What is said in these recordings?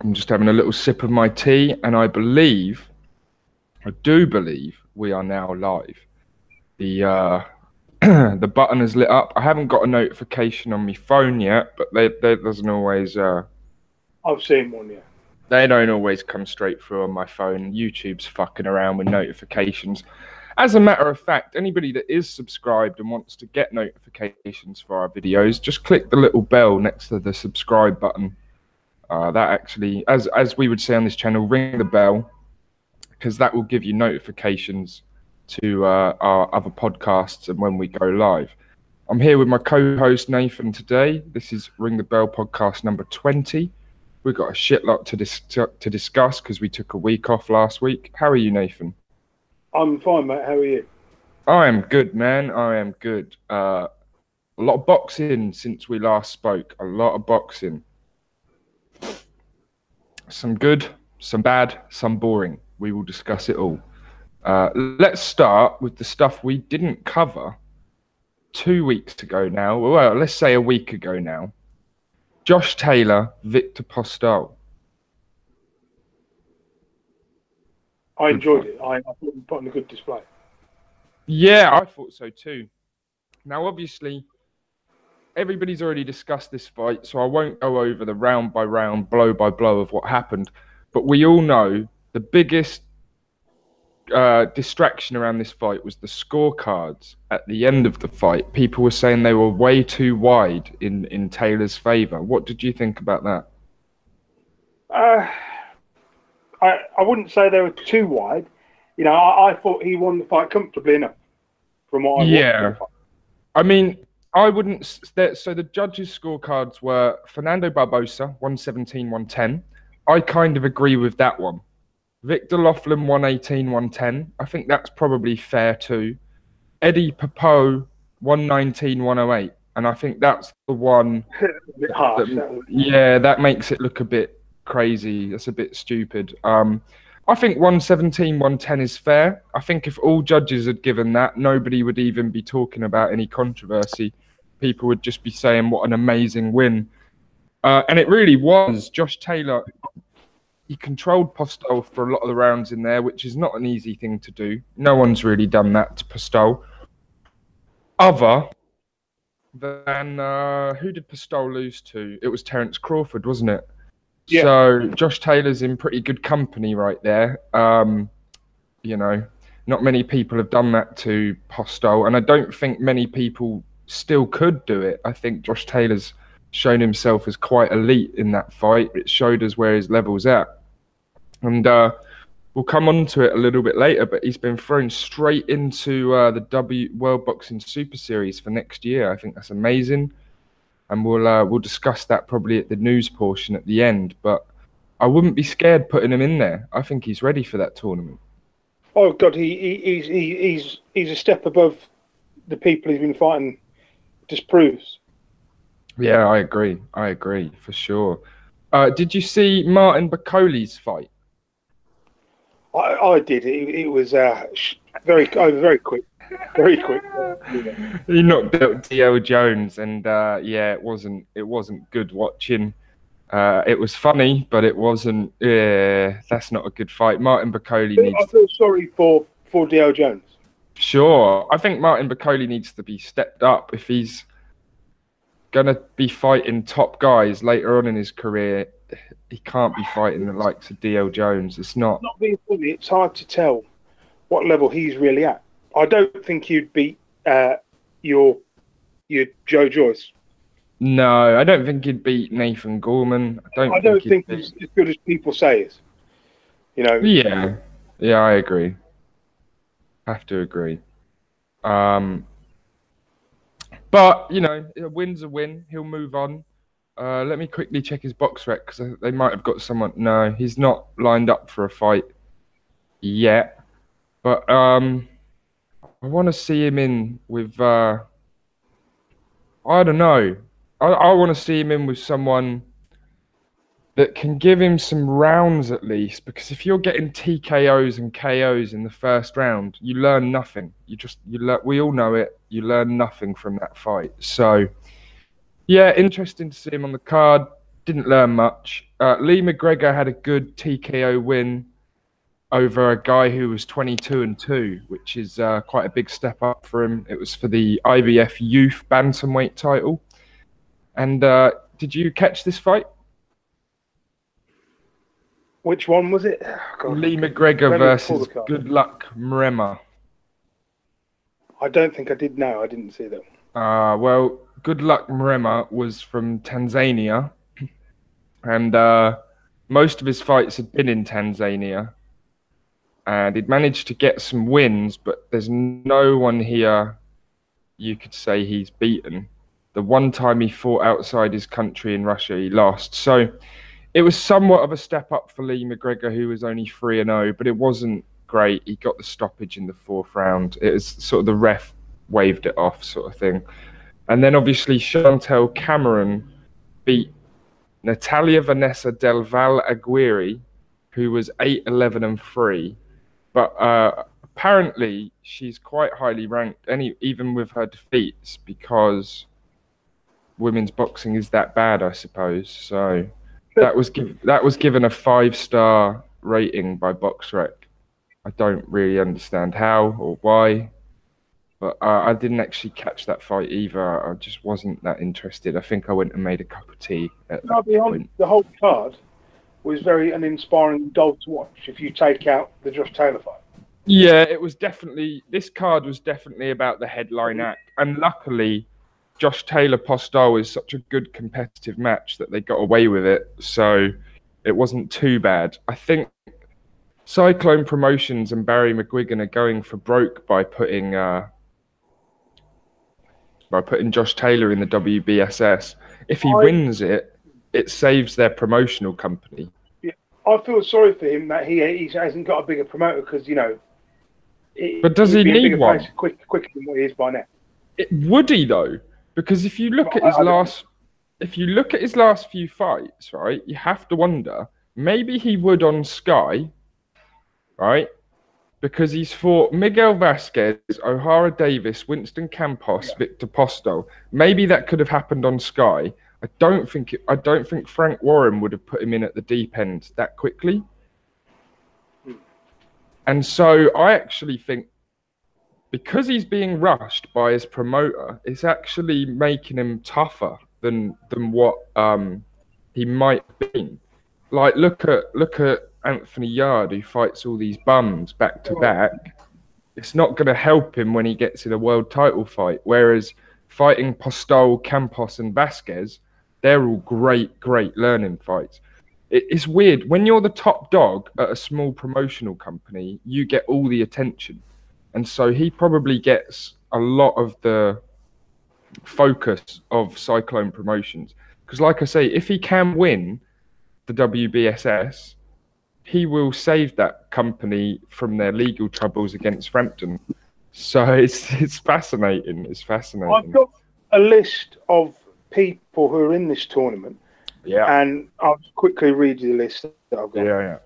I'm just having a little sip of my tea, and I do believe we are now live. The the button is lit up. I haven't got a notification on my phone yet, but they doesn't always I've seen one, yeah. they don't always come straight through on my phone. YouTube's fucking around with notifications. As a matter of fact, anybody that is subscribed and wants to get notifications for our videos, just click the little bell next to the subscribe button. That actually, as we would say on this channel, ring the bell, because that will give you notifications to our other podcasts and when we go live. I'm here with my co-host Nathan today. This is Ring the Bell podcast number 20. We've got a shit lot to discuss because we took a week off last week. How are you, Nathan? I'm fine, mate. How are you? I am good, man. I am good. A lot of boxing since we last spoke. A lot of boxing. Some good, some bad, some boring. We will discuss it all. Let's start with the stuff we didn't cover 2 weeks ago now. Well, let's say a week ago now. Josh Taylor, Victor Postol. I enjoyed it. I thought we put on a good display. Yeah, I thought so too. Now, obviously, everybody's already discussed this fight, so I won't go over the round by round, blow by blow of what happened. But we all know the biggest distraction around this fight was the scorecards at the end of the fight. People were saying they were way too wide in Taylor's favor. What did you think about that? I wouldn't say they were too wide. You know, I thought he won the fight comfortably enough from what I watched. Yeah. I mean, I wouldn't. So the judges' scorecards were Fernando Barbosa, 117-110. I kind of agree with that one. Victor Loughlin, 118-110. I think that's probably fair too. Eddie Papo, 119-108. And I think that's the one. A bit harsh. That makes it look a bit crazy. That's a bit stupid. I think 117-110 is fair. I think if all judges had given that, nobody would even be talking about any controversy. People would just be saying what an amazing win. And it really was. Josh Taylor, he controlled Postol for a lot of the rounds in there, which is not an easy thing to do. No one's really done that to Postol. Other than, who did Postol lose to? It was Terence Crawford, wasn't it? Yeah. So Josh Taylor's in pretty good company right there. You know, not many people have done that to Postol, and I don't think many people still could do it. I think Josh Taylor's shown himself as quite elite in that fight. It showed us where his level's at. And we'll come on to it a little bit later, but he's been thrown straight into the World Boxing Super Series for next year. I think that's amazing. And we'll discuss that probably at the news portion at the end. But I wouldn't be scared putting him in there. I think he's ready for that tournament. Oh God, he's a step above the people he's been fighting. Just proves. Yeah, I agree for sure. Did you see Martin Bakoli's fight? I did. It was very quick. Very quick. He knocked out DL Jones, and it wasn't good watching. It was funny, but it wasn't. That's not a good fight. Martin Bakoli needs. I feel sorry for DL Jones. Sure, I think Martin Bakoli needs to be stepped up if he's gonna be fighting top guys later on in his career. He can't be fighting the likes of DL Jones. It's not. Not being funny. It's hard to tell what level he's really at. I don't think you'd beat your Joe Joyce. No, I don't think he'd beat Nathan Gorman. I don't think he's as good as people say he is. You know. Yeah, I agree. Have to agree. But you know, a win's a win. He'll move on. Let me quickly check his box rec because they might have got someone. No, he's not lined up for a fight yet. But I want to see him in with. I don't know. I want to see him in with someone that can give him some rounds at least. Because if you're getting TKOs and KOs in the first round, you learn nothing. We all know it. You learn nothing from that fight. So. Yeah, interesting to see him on the card. Didn't learn much. Lee McGregor had a good TKO win over a guy who was 22-2, which is quite a big step up for him. It was for the IBF Youth Bantamweight title. And did you catch this fight? Which one was it? God, Lee McGregor versus Good Luck Mrema. I don't think I did. No, I didn't see that one. Well, Good Luck Mrema was from Tanzania, and most of his fights had been in Tanzania. And he'd managed to get some wins, but there's no one here you could say he's beaten. The one time he fought outside his country in Russia, he lost. So it was somewhat of a step up for Lee McGregor, who was only 3-0, but it wasn't great. He got the stoppage in the 4th round. It was sort of the ref waved it off sort of thing. And then obviously Chantel Cameron beat Natalia Vanessa Del Val Aguirre, who was 8-11-3. But apparently she's quite highly ranked, even with her defeats, because women's boxing is that bad, I suppose. So that was given a 5-star rating by BoxRec. I don't really understand how or why, but I didn't actually catch that fight either. I just wasn't that interested. I think I went and made a cup of tea at that point. The whole card was very inspiring dull to watch if you take out the Josh Taylor fight. Yeah, it was definitely, this card was definitely about the headline act. And luckily, Josh Taylor Postol is such a good competitive match that they got away with it. So it wasn't too bad. I think Cyclone Promotions and Barry McGuigan are going for broke by putting Josh Taylor in the WBSS. If he wins it, it saves their promotional company. Yeah, I feel sorry for him that he hasn't got a bigger promoter because, you know. But does he need one? Quicker than what he is by now. Would he though? Because if you look at his last few fights, right, you have to wonder maybe he would on Sky, right? Because he's fought Miguel Vasquez, O'Hara Davis, Winston Campos, Victor Postol. Maybe that could have happened on Sky. I don't think Frank Warren would have put him in at the deep end that quickly. And so I actually think because he's being rushed by his promoter, it's actually making him tougher than what he might have been. Like look at Anthony Yard, who fights all these bums back to back. It's not going to help him when he gets in a world title fight. Whereas fighting Postol, Campos, and Vasquez, they're all great learning fights. It's weird. When you're the top dog at a small promotional company, you get all the attention. And so he probably gets a lot of the focus of Cyclone Promotions. Because like I say, if he can win the WBSS, he will save that company from their legal troubles against Frampton. So it's fascinating. It's fascinating. I've got a list of people who are in this tournament. Yeah. And I'll quickly read you the list that I've got. Yeah.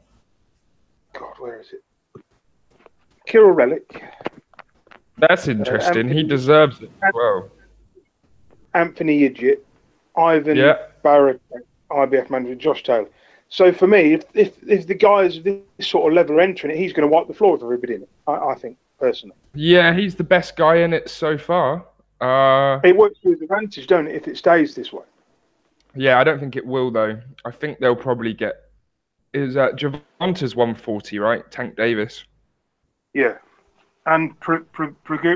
God, where is it? Kirill Relic. That's interesting. He deserves it as well. Anthony Yidgit, Ivan Barrett, IBF manager, Josh Taylor. So for me, if the guys of this sort of level are entering it, he's going to wipe the floor with everybody in it, I think, personally. Yeah, he's the best guy in it so far. It works to his advantage, don't it, if it stays this way? Yeah, I don't think it will, though. I think they'll probably get... Javonta's 140, right? Tank Davis. Yeah. And Progagius,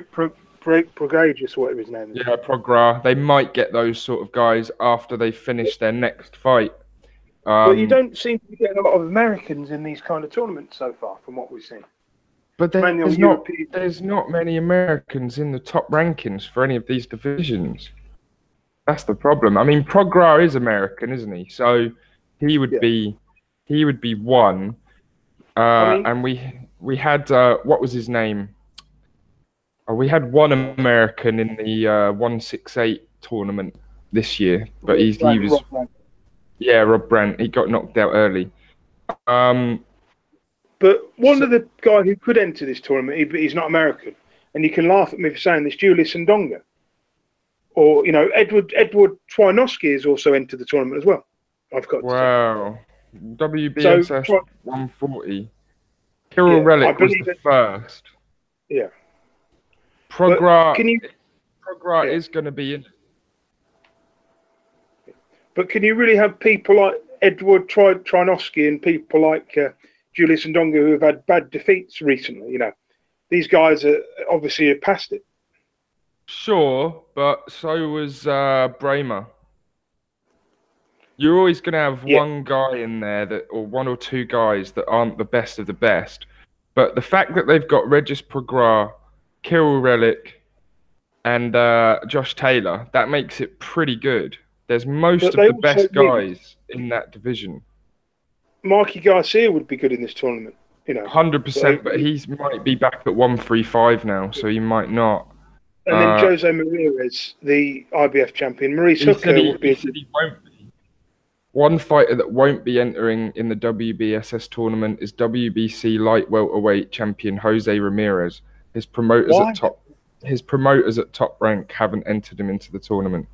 whatever his name is. Yeah, Progra. They might get those sort of guys after they finish their next fight. But you don't seem to be getting a lot of Americans in these kind of tournaments so far, from what we've seen. But there's not many Americans in the top rankings for any of these divisions. That's the problem. I mean, Progra is American, isn't he? So he would be one. And we had what was his name? We had one American in the 168 tournament this year, but he was Rob Brandt. He got knocked out early. But one of the guys who could enter this tournament, he's not American, and you can laugh at me for saying this, Julius Ndonga. Or, you know, Edward Twinoski has also entered the tournament as well. I've got to say. WBSS 140. Kirill Yeah, Relic was the first. Yeah. Prograr Yeah. is going to be in. But can you really have people like Edward Trinovsky and people like Julius Ndonga who have had bad defeats recently? You know, these guys are obviously past it. Sure, but so was Bramer. You're always going to have one guy in there or one or two guys that aren't the best of the best. But the fact that they've got Regis Prograr, Kirill Relic, and Josh Taylor, that makes it pretty good. There's most of the best guys in that division. Mikey Garcia would be good in this tournament, you know. 100%, but he might be back at 135 now, so he might not. And then Jose Ramirez, the IBF champion, Maurice Hooker would be. He won't be. One fighter that won't be entering in the WBSS tournament is WBC light welterweight champion Jose Ramirez. His promoters at Top Rank haven't entered him into the tournament.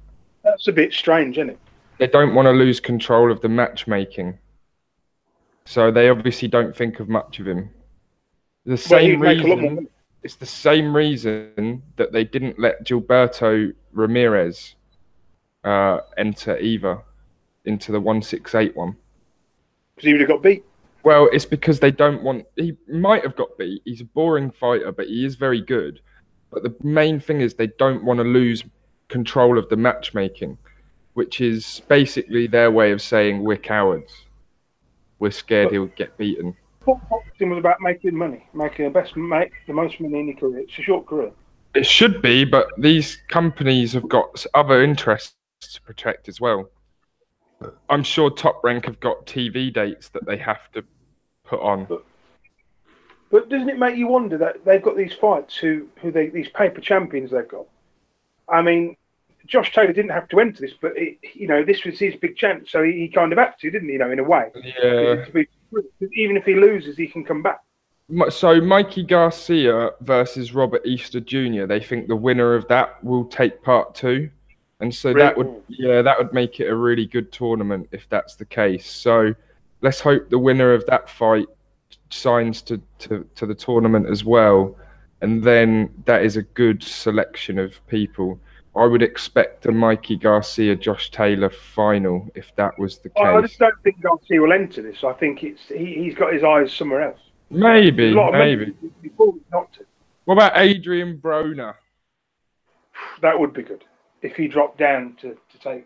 That's a bit strange, isn't it? They don't want to lose control of the matchmaking, so they obviously don't think of much of him. The same reason. It's the same reason that they didn't let Gilberto Ramirez enter either into the 168 one. Because he would have got beat. Well, it's because they don't want. He might have got beat. He's a boring fighter, but he is very good. But the main thing is they don't want to lose control of the matchmaking, which is basically their way of saying we're cowards. We're scared he'll get beaten. Boxing was about making money, making the most money in your career. It's a short career. It should be, but these companies have got other interests to protect as well. I'm sure Top Rank have got TV dates that they have to put on. But doesn't it make you wonder that they've got these fights these paper champions they've got? I mean, Josh Taylor didn't have to enter this, but this was his big chance, so he kind of had to, didn't he? In a way. Yeah. Even if he loses, he can come back. So Mikey Garcia versus Robert Easter Jr. They think the winner of that will take part 2, and so that would make it a really good tournament if that's the case. So let's hope the winner of that fight signs to the tournament as well, and then that is a good selection of people. I would expect a Mikey Garcia Josh Taylor final if that was the case. I just don't think Garcia will enter this. I think he's got his eyes somewhere else. Maybe. Not to. What about Adrian Broner? That would be good if he dropped down to fight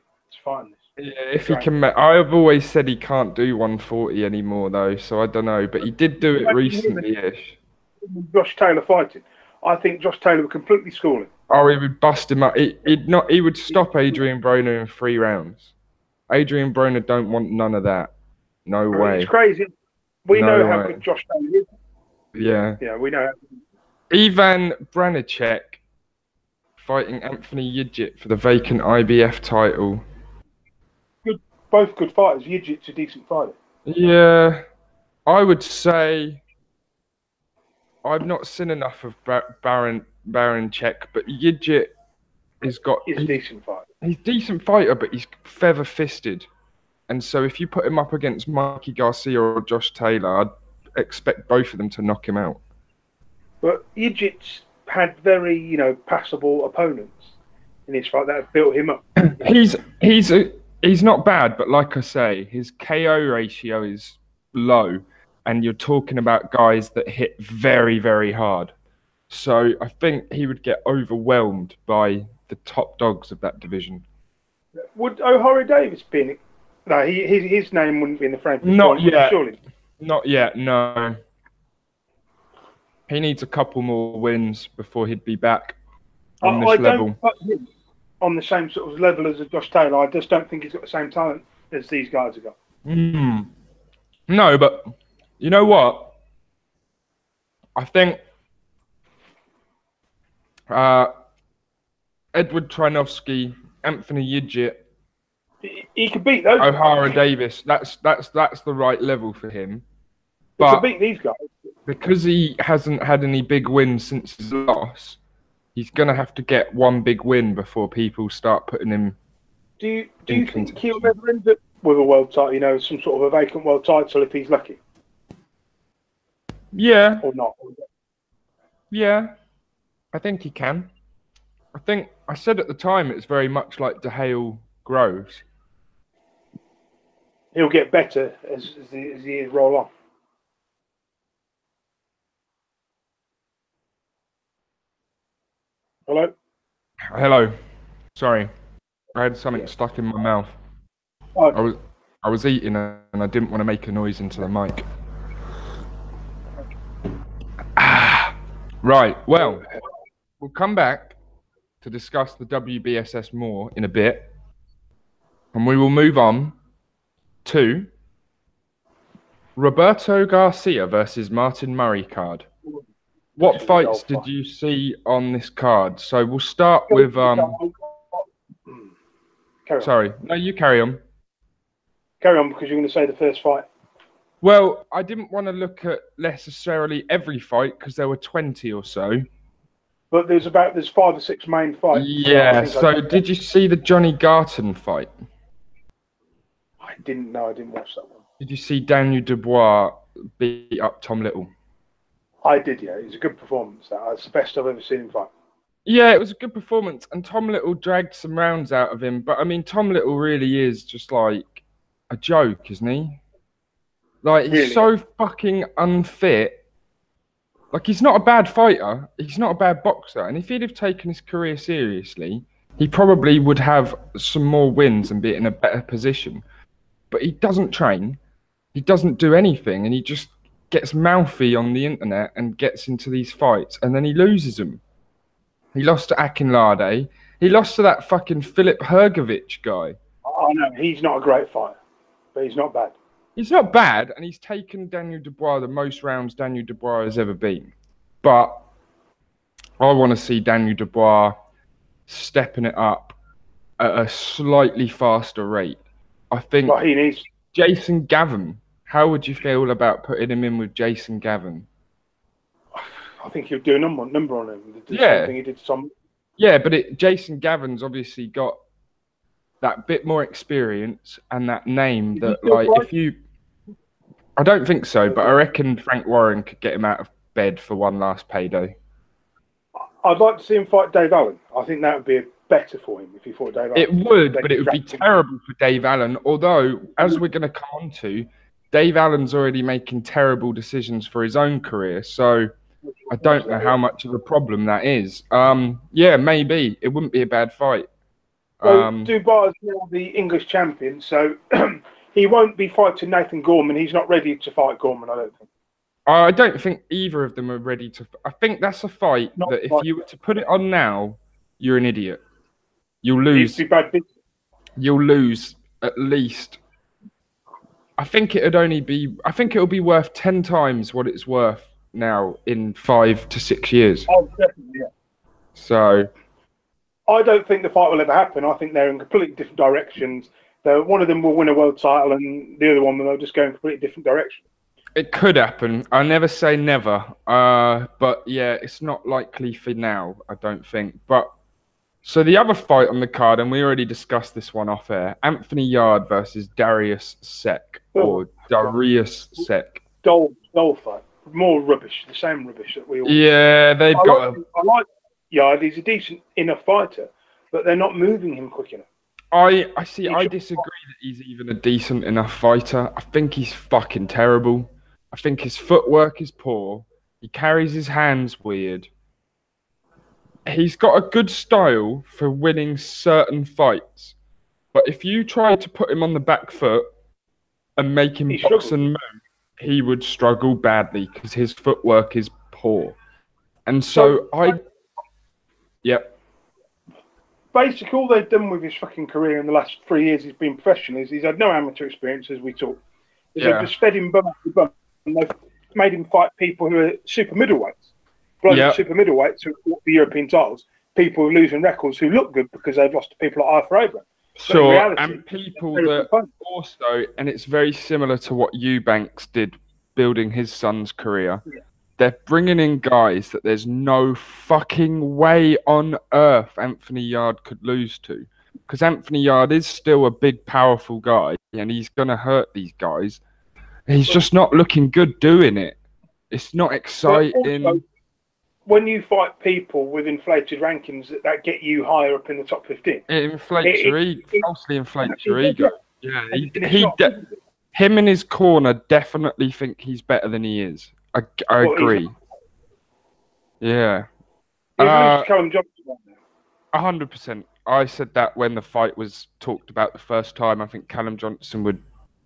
this. Yeah, if he can. I've always said he can't do 140 anymore, though, so I don't know. But he did do it recently-ish. Josh Taylor fighting. I think Josh Taylor would completely school him. Oh, he would bust him up. He would stop Adrian Broner in 3 rounds. Adrian Broner don't want none of that. No way. It's crazy. We know how good Josh Taylor is. Yeah. Yeah, we know. Ivan Branicek fighting Anthony Yigit for the vacant IBF title. Both good fighters. Yigit's a decent fighter. Yeah. I would say I've not seen enough of Branicek, but Yigit he's a decent fighter. He's a decent fighter, but he's feather-fisted. And so if you put him up against Mikey Garcia or Josh Taylor, I'd expect both of them to knock him out. But Yigit's had very, passable opponents in his fight that have built him up. He's not bad, but like I say, his KO ratio is low, and you're talking about guys that hit very, very hard. So I think he would get overwhelmed by the top dogs of that division. Would O'Hara Davis be in it? No, his name wouldn't be in the frame. Not yet. Surely. Not yet, no. He needs a couple more wins before he'd be back on this level. Don't put him on the same sort of level as Josh Taylor. I just don't think he's got the same talent as these guys have got. No, but you know what? I think Edward Trinovsky, Anthony Yigit, he could beat those. O'Hara Davis. That's the right level for him. But he could beat these guys because he hasn't had any big wins since his loss. He's going to have to get one big win before people start putting him. Do you think he'll ever end up with a world title, you know, some sort of a vacant world title if he's lucky. Yeah. Or not. Yeah. I think he can. I think I said at the time it's very much like De Hale grows. He'll get better as the years roll on. Hello? Hello. Sorry. I had something stuck in my mouth. Okay. I was eating and I didn't want to make a noise into the mic. Right. Well, we'll come back to discuss the WBSS more in a bit. And we will move on to Roberto Garcia versus Martin Murray card. What fights did you see on this card? So we'll start with Sorry, no, you carry on. Carry on, because you're going to say the first fight. Well, I didn't want to look at necessarily every fight because there were 20 or so. But there's 5 or 6 main fights. Yeah. So did you see the Johnny Garton fight? I didn't know. I didn't watch that one. Did you see Daniel Dubois beat up Tom Little? I did, yeah. It was a good performance. That's the best I've ever seen him fight. Yeah, it was a good performance, and Tom Little dragged some rounds out of him. But I mean, Tom Little really is just like a joke, isn't he? Like, he's so fucking unfit. Like, he's not a bad fighter. He's not a bad boxer. And if he'd have taken his career seriously, he probably would have some more wins and be in a better position. But he doesn't train. He doesn't do anything. And he just gets mouthy on the internet and gets into these fights. And then he loses them. He lost to Akinlade. He lost to that fucking Filip Hrgović guy. Oh, no, he's not a great fighter. But he's not bad. He's not bad, and he's taken Daniel Dubois the most rounds Daniel Dubois has ever been. But I want to see Daniel Dubois stepping it up at a slightly faster rate. I think he needs Jason Gavin. How would you feel about putting him in with Jason Gavin? I think he'll do a number on him. Yeah. He did some. Yeah, but Jason Gavin's obviously got that bit more experience and that name that, like, if you... I don't think so, but I reckon Frank Warren could get him out of bed for one last payday. I'd like to see him fight Dave Allen. I think that would be better for him if he fought Dave Allen. It would, but it would be terrible for Dave Allen. Although, as we're going to come on to, Dave Allen's already making terrible decisions for his own career. So I don't know how much of a problem that is. Yeah, maybe. It wouldn't be a bad fight. Well, Dubois is now the English champion, so... He won't be fighting Nathan Gorman. He's not ready to fight Gorman, I don't think. I don't think either of them are ready to... I think that's a fight that if you were to put it on now, you're an idiot. You'll lose. You'll lose at least... I think it'll be worth 10 times what it's worth now in 5 to 6 years. Oh, definitely, yeah. So... I don't think the fight will ever happen. I think they're in completely different directions. One of them will win a world title and the other one will just go in a completely different direction. It could happen. I never say never. But yeah, it's not likely for now, I don't think. But so the other fight on the card, and we already discussed this one off air, Anthony Yarde versus Darius Sek. Or Darius Sek. Dull fight. More rubbish. The same rubbish that we all... Yeah, I like Yarde. He's a decent enough fighter, but they're not moving him quick enough. I disagree that he's even a decent enough fighter. I think he's fucking terrible. I think his footwork is poor. He carries his hands weird. He's got a good style for winning certain fights. But if you try to put him on the back foot and make him box and move, he would struggle badly because his footwork is poor. And so Yep. Basically, all they've done with his fucking career in the last 3 years he's been professional is he's had no amateur experience, as we talk. They've just fed him bum after bum, and they've made him fight people who are super middleweights. Super middleweights who fought the European titles, people who are losing records who look good because they've lost to people like Arthur Abraham. Sure, reality, and people that also, and it's very similar to what Eubanks did building his son's career. Yeah. They're bringing in guys that there's no fucking way on earth Anthony Yarde could lose to. because Anthony Yarde is still a big, powerful guy, and he's going to hurt these guys. He's just not looking good doing it. It's not exciting. Also, when you fight people with inflated rankings that get you higher up in the top 15, it inflates your ego. Falsely inflates your ego. Yeah, him and his corner definitely think he's better than he is. I agree. Yeah. Callum Johnson. 100%. I said that when the fight was talked about the first time. I think Callum Johnson would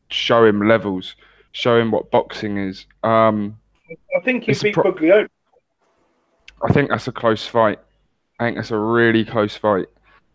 show him levels, show him what boxing is. I think he beat Buglione. I think that's a close fight. I think that's a really close fight.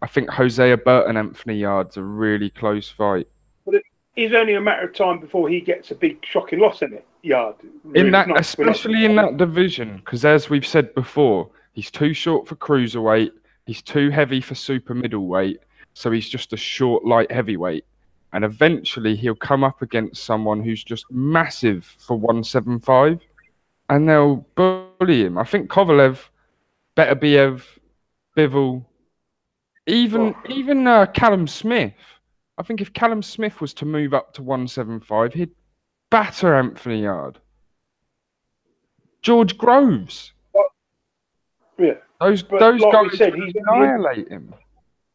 I think Hosea Burton and Anthony Yarde's a really close fight. But it's only a matter of time before he gets a big shocking loss in it, Yarde. Really, especially in that division, because as we've said before, he's too short for cruiserweight, he's too heavy for super middleweight, so he's just a short light heavyweight. And eventually he'll come up against someone who's just massive for 175, and they'll bully him. I think Kovalev, Beterbiev, Bivol, even Callum Smith. I think if Callum Smith was to move up to 175, he'd batter Anthony Yarde. George Groves. Yeah. Those like guys said, annihilate him.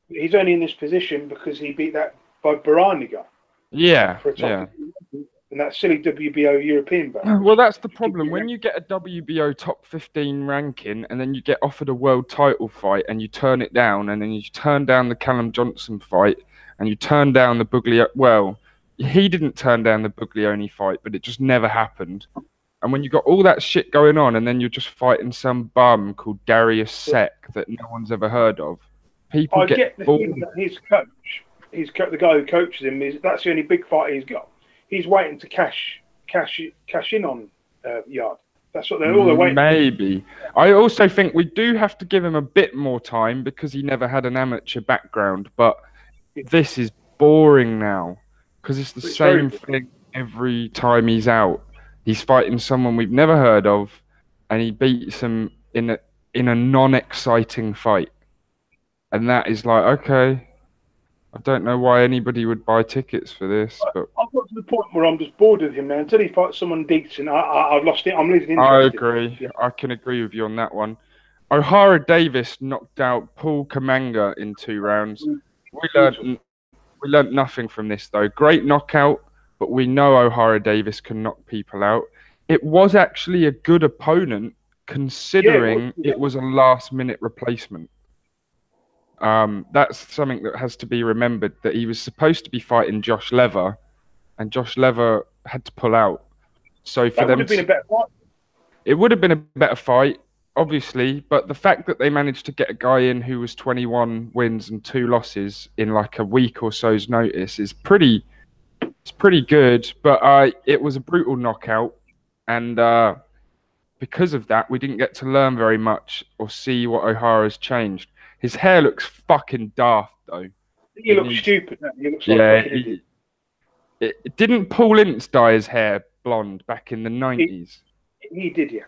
He's only in this position because he beat that Barani guy. Yeah, yeah. And that silly WBO European belt. Well, that's the problem. When you get a WBO top 15 ranking and then you get offered a world title fight and you turn it down, and then you turn down the Callum Johnson fight and you turn down the Buglione. Well, he didn't turn down the Buglione fight, but it just never happened. And when you got all that shit going on and then you're just fighting some bum called Darius Sek that no one's ever heard of, people get the bored. thing that his coach, the guy who coaches him, that's the only big fight he's got. He's waiting to cash in on Yarde. That's what they're waiting. Maybe. I also think we do have to give him a bit more time because he never had an amateur background. But this is boring now because it's the same thing every time he's out. He's fighting someone we've never heard of, and he beats him in a non-exciting fight. And that is like, okay, I don't know why anybody would buy tickets for this, but I've got to the point where I'm just bored with him now. Until he fights someone decent, I've lost it. I'm losing interest. I agree. Yeah. I can agree with you on that one. O'Hara Davis knocked out Paul Kamanga in 2 rounds. We learned nothing from this though. Great knockout, but we know O'Hara Davis can knock people out. It was actually a good opponent considering it was a last-minute replacement. That's something that has to be remembered, that he was supposed to be fighting Josh Lever, and Josh Lever had to pull out. So for them, would have been a better fight. It would have been a better fight, obviously, but the fact that they managed to get a guy in who was 21 wins and 2 losses in like a week or so's notice is pretty good. But it was a brutal knockout, and because of that, we didn't get to learn very much or see what O'Hara's changed. His hair looks fucking daft, though. He looks stupid. He looks like didn't Paul Ince dye his hair blonde back in the 90s? He did, yeah.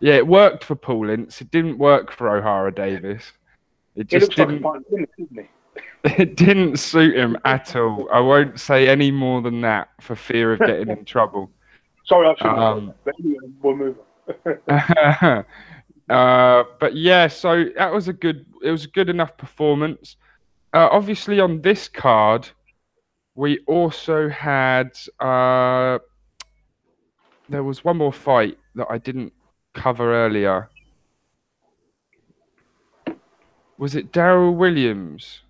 Yeah, it worked for Paul Ince. It didn't work for O'Hara Davis. It just didn't. Like a fine isn't he? It didn't suit him at all. I won't say any more than that for fear of getting in trouble. Sorry, I shouldn't. But anyway, we'll move on. But yeah, so that was it was a good enough performance. Obviously on this card, we also had, there was one more fight that I didn't cover earlier. Was it Daryl Williams?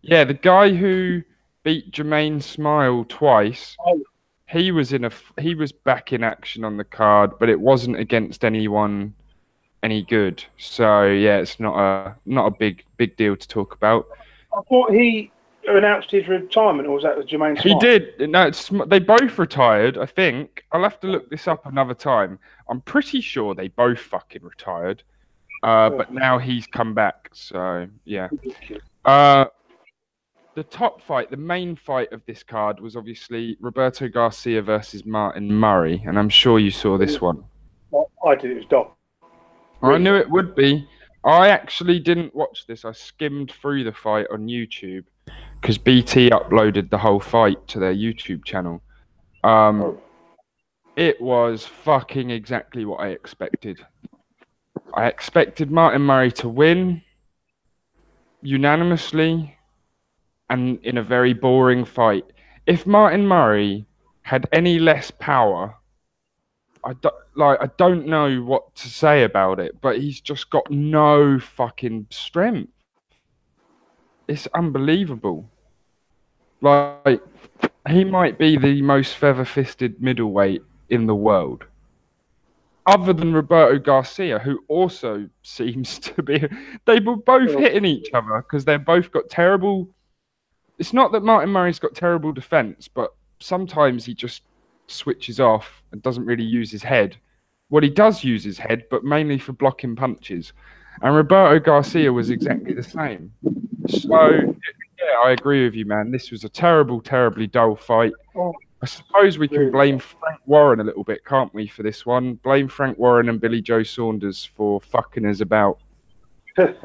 Yeah, the guy who beat Jermaine Smile twice. Oh. He was back in action on the card, but it wasn't against anyone any good. So yeah, it's not a big deal to talk about. I thought he announced his retirement, or was that Jermaine Smart? He did. No, they both retired, I think. I'll have to look this up another time. I'm pretty sure they both fucking retired. But now he's come back, so yeah. The top fight, the main fight of this card was obviously Roberto Garcia versus Martin Murray, and I'm sure you saw this one. I did. It was dog. I knew it would be. I actually didn't watch this. I skimmed through the fight on YouTube. because BT uploaded the whole fight to their YouTube channel. It was fucking exactly what I expected. I expected Martin Murray to win unanimously and in a very boring fight. If Martin Murray had any less power, I don't know what to say about it, but he's just got no fucking strength. It's unbelievable. Like, he might be the most feather-fisted middleweight in the world. Other than Roberto Garcia, who also seems to be... They were both hitting each other because they've both got terrible... It's not that Martin Murray's got terrible defense, but sometimes he just switches off and doesn't really use his head. Well, he does use his head, but mainly for blocking punches. And Roberto Garcia was exactly the same. So, yeah, I agree with you, man. This was a terribly dull fight. I suppose we can blame Frank Warren a little bit, can't we, for this one? Blame Frank Warren and Billy Joe Saunders for fucking us about. But,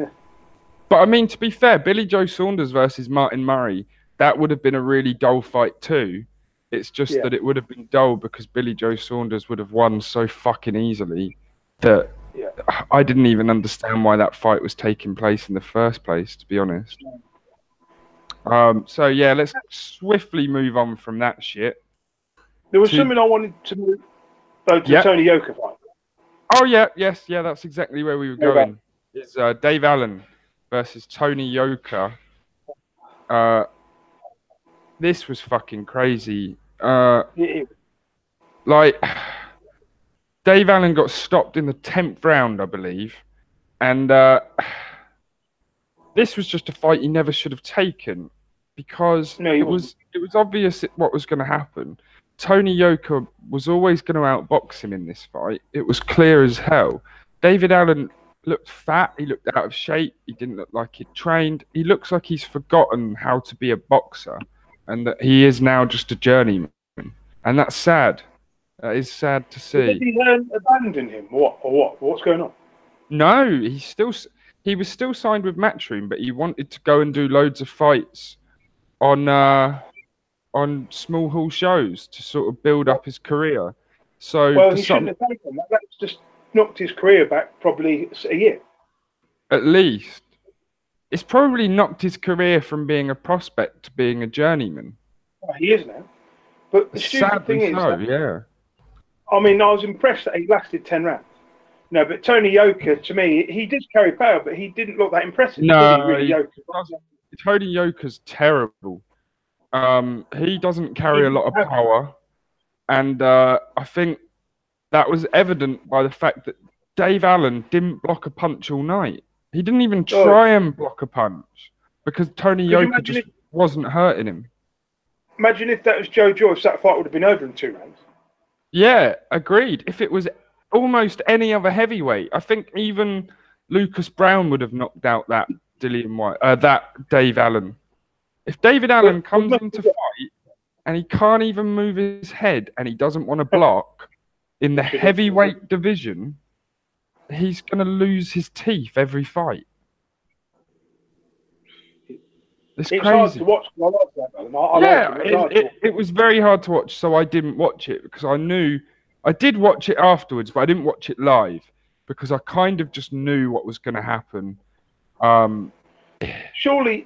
I mean, to be fair, Billy Joe Saunders versus Martin Murray, that would have been a really dull fight too. It's just that it would have been dull because Billy Joe Saunders would have won so fucking easily that I didn't even understand why that fight was taking place in the first place, to be honest. So, yeah, let's swiftly move on from that shit. There was something I wanted to move to Tony Yoka fight. Oh, yeah, that's exactly where we were going. It's Dave Allen versus Tony Yoka. This was fucking crazy. Like, Dave Allen got stopped in the 10th round, I believe. And this was just a fight he never should have taken because it was obvious what was going to happen. Tony Yoka was always going to outbox him in this fight. It was clear as hell. David Allen looked fat. He looked out of shape. He didn't look like he'd trained. He looks like he's forgotten how to be a boxer and that he is now just a journeyman. And that's sad. That is sad to see. Did he abandon him? What's going on? No, he was still signed with Matchroom, but he wanted to go and do loads of fights on small hall shows to sort of build up his career. So he shouldn't have taken that. That's just knocked his career back probably a year. At least. It's probably knocked his career from being a prospect to being a journeyman. Well, he is now. But the stupid thing is... I mean, I was impressed that he lasted 10 rounds. No, but Tony Yoka, to me, he did carry power, but he didn't look that impressive. No, Tony Yoka's terrible. He doesn't carry a lot of power. And I think that was evident by the fact that Dave Allen didn't block a punch all night. He didn't even try and block a punch because Tony Yoka just wasn't hurting him. Imagine if that was Joe Joyce, that fight would have been over in 2 rounds. Yeah, agreed. If it was almost any other heavyweight, I think even Lucas Brown would have knocked out that that Dave Allen. If David Allen comes into fight and he can't even move his head and he doesn't want to block in the heavyweight division, he's going to lose his teeth every fight. It's crazy. Hard to watch. I like that. It was very hard to watch, so I didn't watch it because I knew I did watch it afterwards, but I didn't watch it live because I kind of just knew what was going to happen. Surely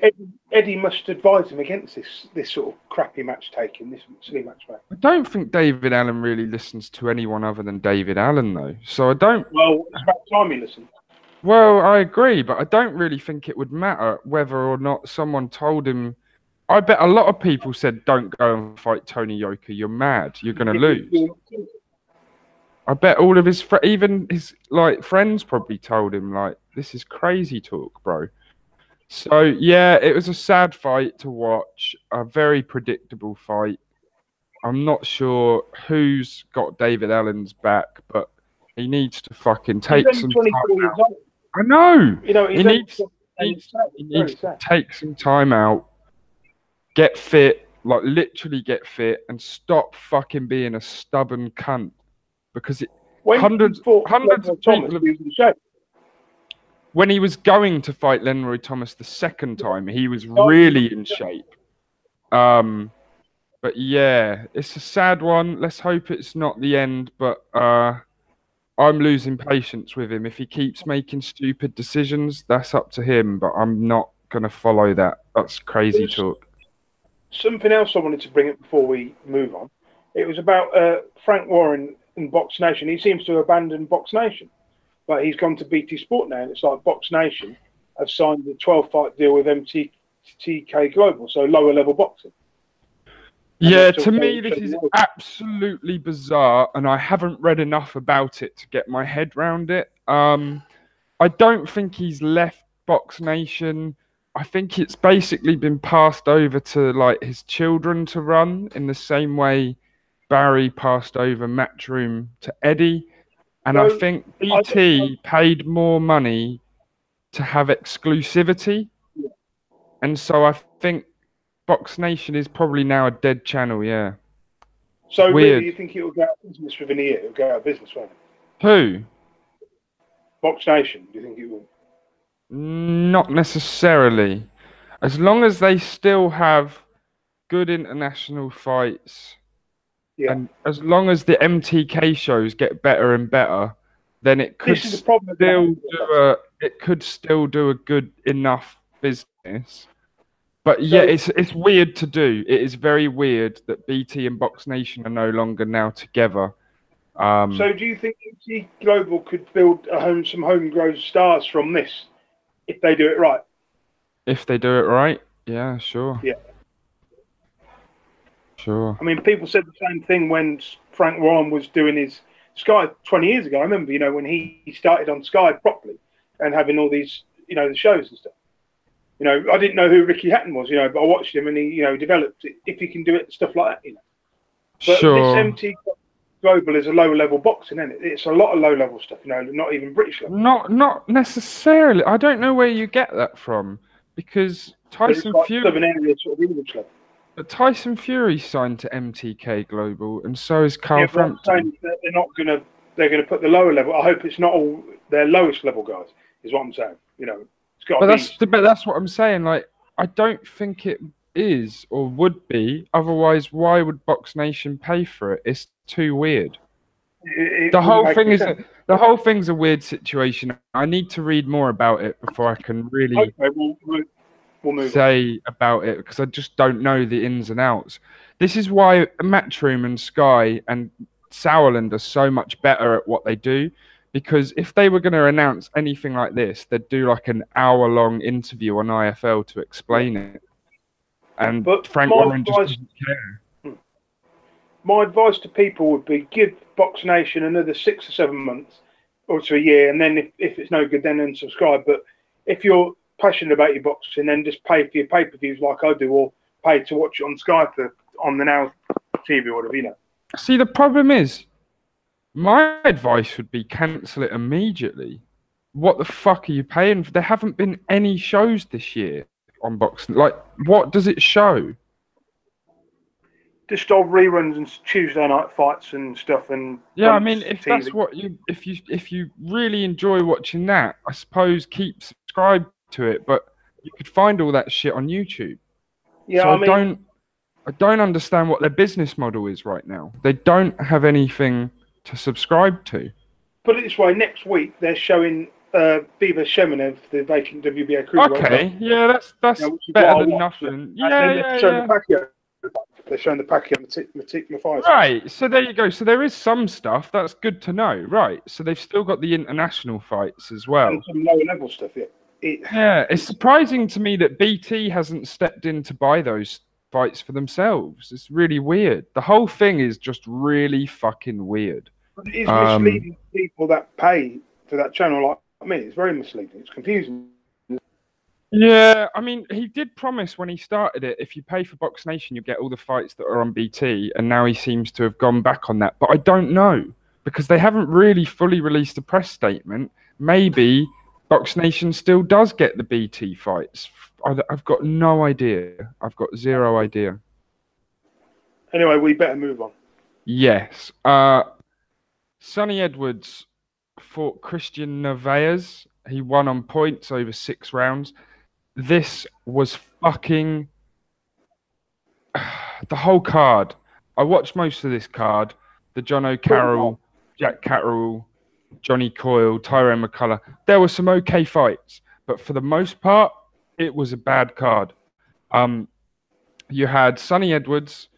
Eddie must advise him against this sort of crappy match taking, this silly match. I don't think David Allen really listens to anyone other than David Allen, though. So I don't. Well, it's about time he listened. Well, I agree, but I don't really think it would matter whether or not someone told him. I bet a lot of people said, "Don't go and fight Tony Yoka. You're mad. You're going to lose." I bet all of his even his friends probably told him this is crazy talk, bro. So yeah, it was a sad fight to watch, a very predictable fight. I'm not sure who's got David Allen's back, but he needs to fucking take some time out. I know. He needs to take some time out, get fit, literally get fit, and stop fucking being a stubborn cunt. Because hundreds of people when he was going to fight Lenroy Thomas the second time, he was really in shape. But yeah, it's a sad one. Let's hope it's not the end. But I'm losing patience with him. If he keeps making stupid decisions, that's up to him. But I'm not gonna follow that. That's crazy There's talk. something else I wanted to bring up before we move on. It was about Frank Warren and Box Nation. He seems to have abandoned Box Nation, but he's gone to BT Sport now. And it's like Box Nation have signed a 12-fight deal with MTK Global, so lower level boxing. Yeah, to me, this is absolutely bizarre, and I haven't read enough about it to get my head round it. I don't think he's left Box Nation. I think it's basically been passed over to like his children to run in the same way Barry passed over Matchroom to Eddie. And I think BT paid more money to have exclusivity. And so I think Box Nation is probably now a dead channel, yeah. So really, you think it will go out of business within a year? It will go out of business, won't it? Who? Box Nation, do you think it will? Not necessarily. As long as they still have good international fights, and as long as the MTK shows get better and better, then it could still do a good enough business. But yeah, it's weird to do. It is very weird that BT and Box Nation are no longer now together. So do you think MT Global could build some homegrown stars from this if they do it right? If they do it right, yeah, sure. Yeah. Sure. I mean, people said the same thing when Frank Warren was doing his Sky 20 years ago. I remember, when he started on Sky properly and having all these, the shows and stuff. I didn't know who Ricky Hatton was, but I watched him and he, developed it. If he can do it, stuff like that, But this MT Global is a lower level boxing, isn't it? It's a lot of low level stuff, not even British level. Not necessarily. I don't know where you get that from because Tyson Fury. But Tyson Fury signed to MTK Global, and so is Carl Frampton. They're gonna put the lower level. I hope it's not all their lowest level guys. Is what I'm saying. It's got. But that's what I'm saying. Like, I don't think it is or would be. Otherwise, why would Box Nation pay for it? It's too weird. The whole thing's a weird situation. I need to read more about it before I can really we'll say about it because I just don't know the ins and outs. This is why Matchroom and Sky and Sauerland are so much better at what they do. Because if they were going to announce anything like this, they'd do like an hour-long interview on IFL to explain it. And Frank Warren just doesn't care. My advice to people would be give Box Nation another 6 or 7 months or to a year, and then if it's no good, then unsubscribe. But if you're passionate about your boxing, then just pay for your pay-per-views like I do, or pay to watch it on Sky on the Now TV or whatever, See, the problem is, my advice would be cancel it immediately. What the fuck are you paying for? There haven't been any shows this year on boxing. Like, what does it show? Just old reruns and Tuesday night fights and stuff. And yeah, I mean, if that's what if you really enjoy watching that, I suppose keep subscribed to it. But you could find all that shit on YouTube. Yeah, so I don't understand what their business model is right now. They don't have anything to subscribe to. Put it this way: next week they're showing Viva Shemenev, the vacant WBA cruiserweight. Okay, yeah, that's better than nothing. They're showing the Pacquiao Matthias. Right, so there you go. So there is some stuff that's good to know. Right, so they've still got the international fights as well. And some lower level stuff, yeah. It's surprising to me that BT hasn't stepped in to buy those fights for themselves. It's really weird. The whole thing is just really fucking weird. But it is misleading people that pay for that channel like me. It's very misleading. It's confusing. Yeah, I mean, he did promise when he started it, if you pay for Box Nation, you get all the fights that are on BT, and now he seems to have gone back on that. But I don't know, because they haven't really fully released a press statement. Maybe Box Nation still does get the BT fights. I've got no idea. I've got zero idea. Anyway, we better move on. Yes. Sonny Edwards fought Christian Nevaez. He won on points over 6 rounds. This was fucking the whole card. I watched most of this card. The John O'Carroll, Jack Catterall, Johnny Coyle, Tyrone McCullough. There were some okay fights, but for the most part, it was a bad card. You had Sonny Edwards.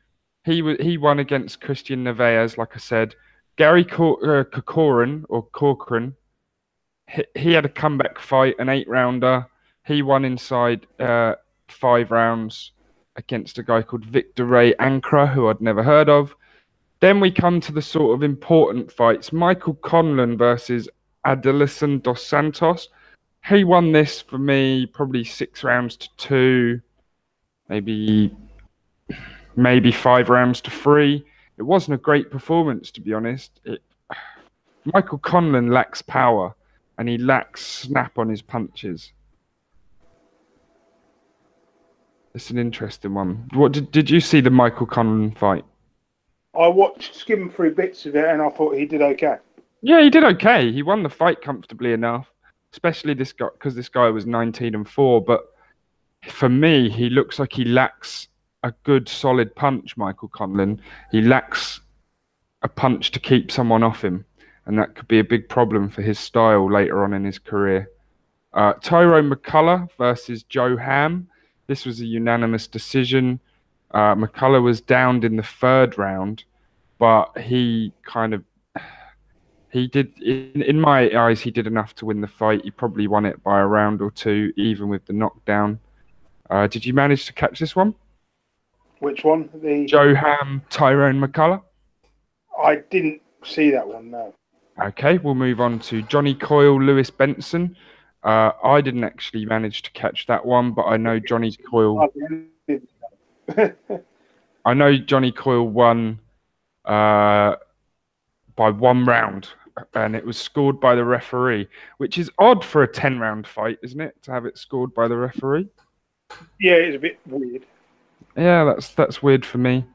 He won against Christian Nevaez, like I said. Gary Corcoran or Corcoran. He had a comeback fight, an 8-rounder. He won inside 5 rounds against a guy called Victor Ray Ankra, who I'd never heard of. Then we come to the sort of important fights. Michael Conlan versus Adilson dos Santos. He won this for me probably 6 rounds to 2, maybe 5 rounds to 3. It wasn't a great performance, to be honest. Michael Conlan lacks power and he lacks snap on his punches. It's an interesting one. What did you see the Michael Conlan fight? I skimmed through bits of it and I thought he did okay. Yeah, he did okay. He won the fight comfortably enough, especially this guy because this guy was 19-4. But for me, he looks like he lacks a good solid punch, Michael Conlan. He lacks a punch to keep someone off him, and that could be a big problem for his style later on in his career. Tyrone McCullough versus Joe Ham. This was a unanimous decision. McCullough was downed in the 3rd round, but he did, in my eyes, he did enough to win the fight. He probably won it by a round or 2, even with the knockdown. Did you manage to catch this one? Which one? The Joe Ham, Tyrone McCullough? I didn't see that one, no. Okay, we'll move on to Johnny Coyle, Lewis Benson. I didn't actually manage to catch that one, but I know Johnny Coyle. I know Johnny Coyle won by 1 round, and it was scored by the referee, which is odd for a 10-round fight, isn't it? To have it scored by the referee. Yeah, it's a bit weird. Yeah, that's weird for me.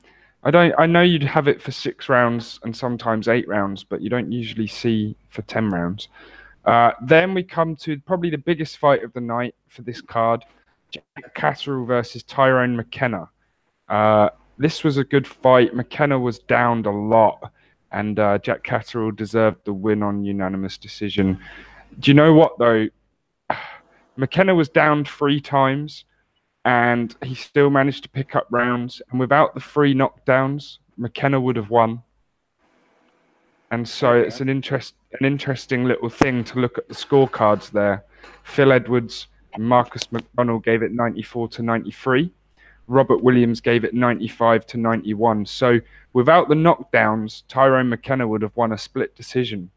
I know you'd have it for 6 rounds and sometimes 8 rounds, but you don't usually see for 10 rounds. Then we come to probably the biggest fight of the night for this card, Jack Catterall versus Tyrone McKenna. This was a good fight. McKenna was downed a lot, and Jack Catterall deserved the win on unanimous decision. Do you know what, though? McKenna was downed 3 times, and he still managed to pick up rounds. And without the 3 knockdowns, McKenna would have won. And so it's an interesting little thing to look at the scorecards there. Phil Edwards and Marcus McDonnell gave it 94-93. Robert Williams gave it 95-91. So without the knockdowns, Tyrone McKenna would have won a split decision.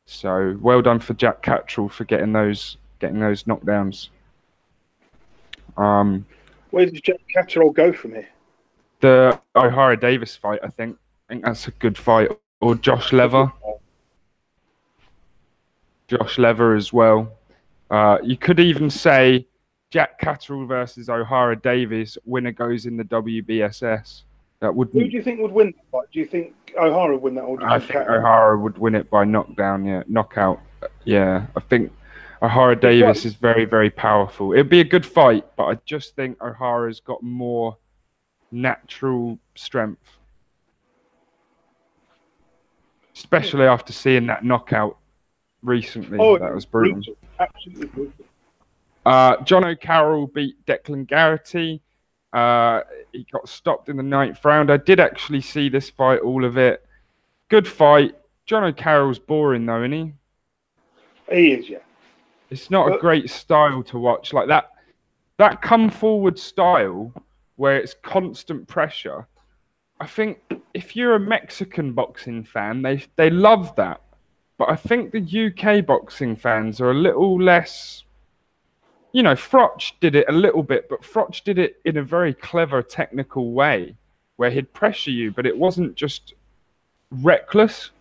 So well done for Jack Catterall for getting those knockdowns. Where does Jack Catterall go from here? The O'Hara Davis fight, I think that's a good fight. Or Josh Lever. Josh Lever as well. You could even say Jack Catterall versus O'Hara Davis. Winner goes in the WBSS. That would. Who do you think would win that fight? Do you think O'Hara would win that? Or do you think O'Hara would win it by knockdown. Yeah, knockout. Yeah, I think O'Hara Davis is very, very powerful. It'd be a good fight, but I just think O'Hara's got more natural strength. Especially after seeing that knockout recently. Oh, that was brutal. Absolutely brutal. John O'Carroll beat Declan Garrity. He got stopped in the 9th round. I did actually see this fight, all of it. Good fight. John O'Carroll's boring though, isn't he? He is, yeah. It's not a great style to watch. Like that come forward style where it's constant pressure. I think if you're a Mexican boxing fan, they love that. But I think the UK boxing fans are a little less. You know, Froch did it a little bit, but Froch did it in a very clever, technical way where he'd pressure you, but it wasn't just reckless.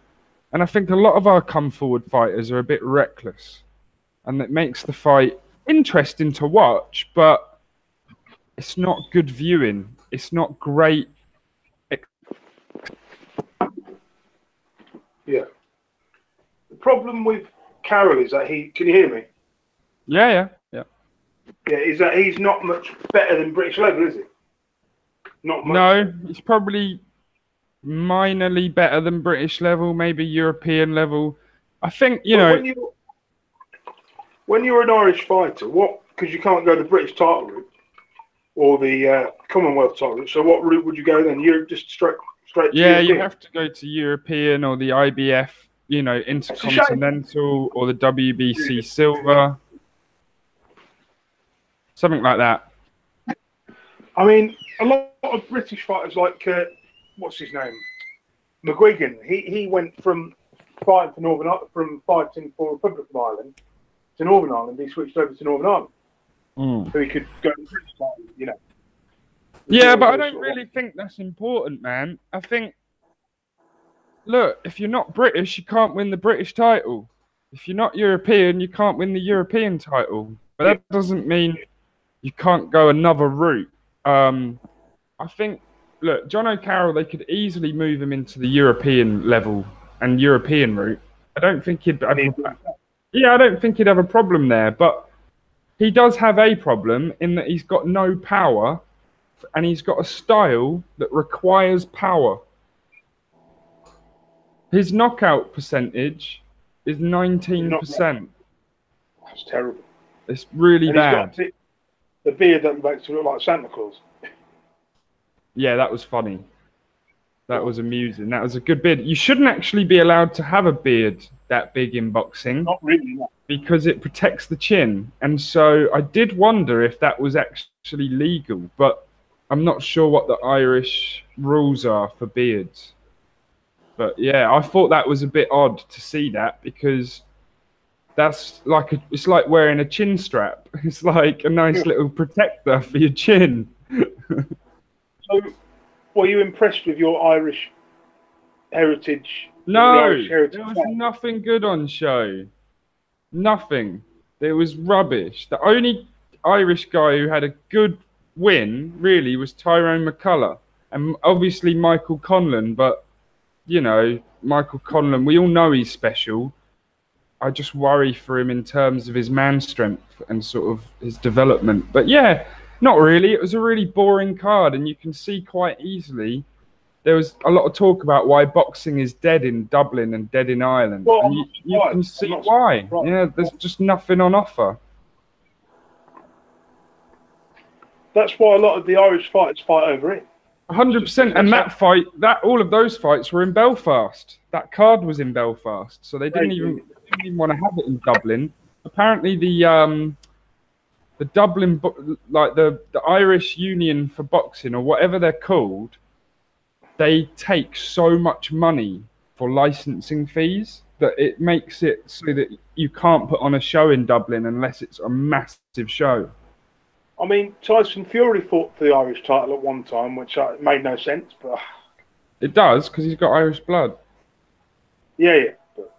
And I think a lot of our come forward fighters are a bit reckless. And that makes the fight interesting to watch, but it's not good viewing. It's not great. Yeah. The problem with Carroll is that can you hear me? Yeah. Yeah, is that he's not much better than British Leather, is he? Not much. No, he's probably minorly better than British level, maybe European level. I think, you But know, when you're an Irish fighter, what? Because you can't go the British title route or the Commonwealth title route. So what route would you go then? You're just straight to yeah, you European. have to go to European or the IBF, you know, Intercontinental or the WBC Silver, something like that. I mean, a lot of British fighters like what's his name, McGuigan. He went from fighting for Republic of Ireland to Northern Ireland. He switched over to Northern Ireland, so he could go to British title. You know. Yeah, but I don't really think that's important, man. I think, look, if you're not British, you can't win the British title. If you're not European, you can't win the European title. But that doesn't mean you can't go another route. I think, look, John O'Carroll, they could easily move him into the European level and European route. I don't think he'd have I don't think he'd have a problem there. But he does have a problem in that he's got no power and he's got a style that requires power. His knockout percentage is 19%. That's terrible. It's really bad. The beard that makes him look like Santa Claus. Yeah, that was funny. That was amusing. That was a good beard. You shouldn't actually be allowed to have a beard that big in boxing. Not really, no. Because it protects the chin. And so I did wonder if that was actually legal, but I'm not sure what the Irish rules are for beards. But yeah, I thought that was a bit odd to see that, because that's like it's like wearing a chin strap. It's like a nice little protector for your chin. So, were you impressed with your Irish heritage? No, there was nothing good on show. Nothing. It was rubbish. The only Irish guy who had a good win, really, was Tyrone McCullough. And obviously Michael Conlan, but, you know, Michael Conlan, we all know he's special. I just worry for him in terms of his man strength and sort of his development. But yeah, not really. It was a really boring card, and you can see quite easily there was a lot of talk about why boxing is dead in Dublin and dead in Ireland. Well, and you can see why. Right. Yeah, there's just nothing on offer. That's why a lot of the Irish fighters fight over it. 100%. And that fight, all of those fights were in Belfast. That card was in Belfast, so they didn't even want to have it in Dublin. Apparently, the Dublin, like the Irish Union for Boxing or whatever they're called, they take so much money for licensing fees that it makes it so that you can't put on a show in Dublin unless it's a massive show. I mean, Tyson Fury fought for the Irish title at one time, which made no sense, but it does, because he's got Irish blood. Yeah, but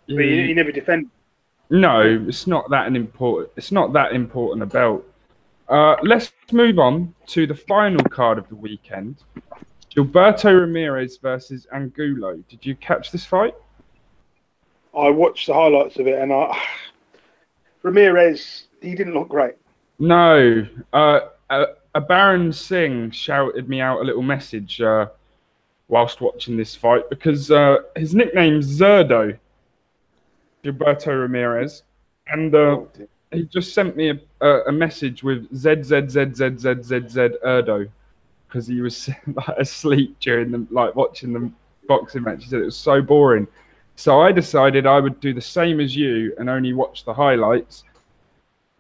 he never defended. No, it's not that important. It's not that important a belt. Let's move on to the final card of the weekend. Gilberto Ramirez versus Angulo. Did you catch this fight? I watched the highlights of it, and Ramirez, he didn't look great. No. A Baron Singh shouted me out a little message whilst watching this fight, because his nickname's Zerdo, Gilberto Ramirez, and he just sent me a message with ZZZZZZZ Erdo, because he was asleep during watching the boxing match. He said it was so boring. So I decided I would do the same as you and only watch the highlights.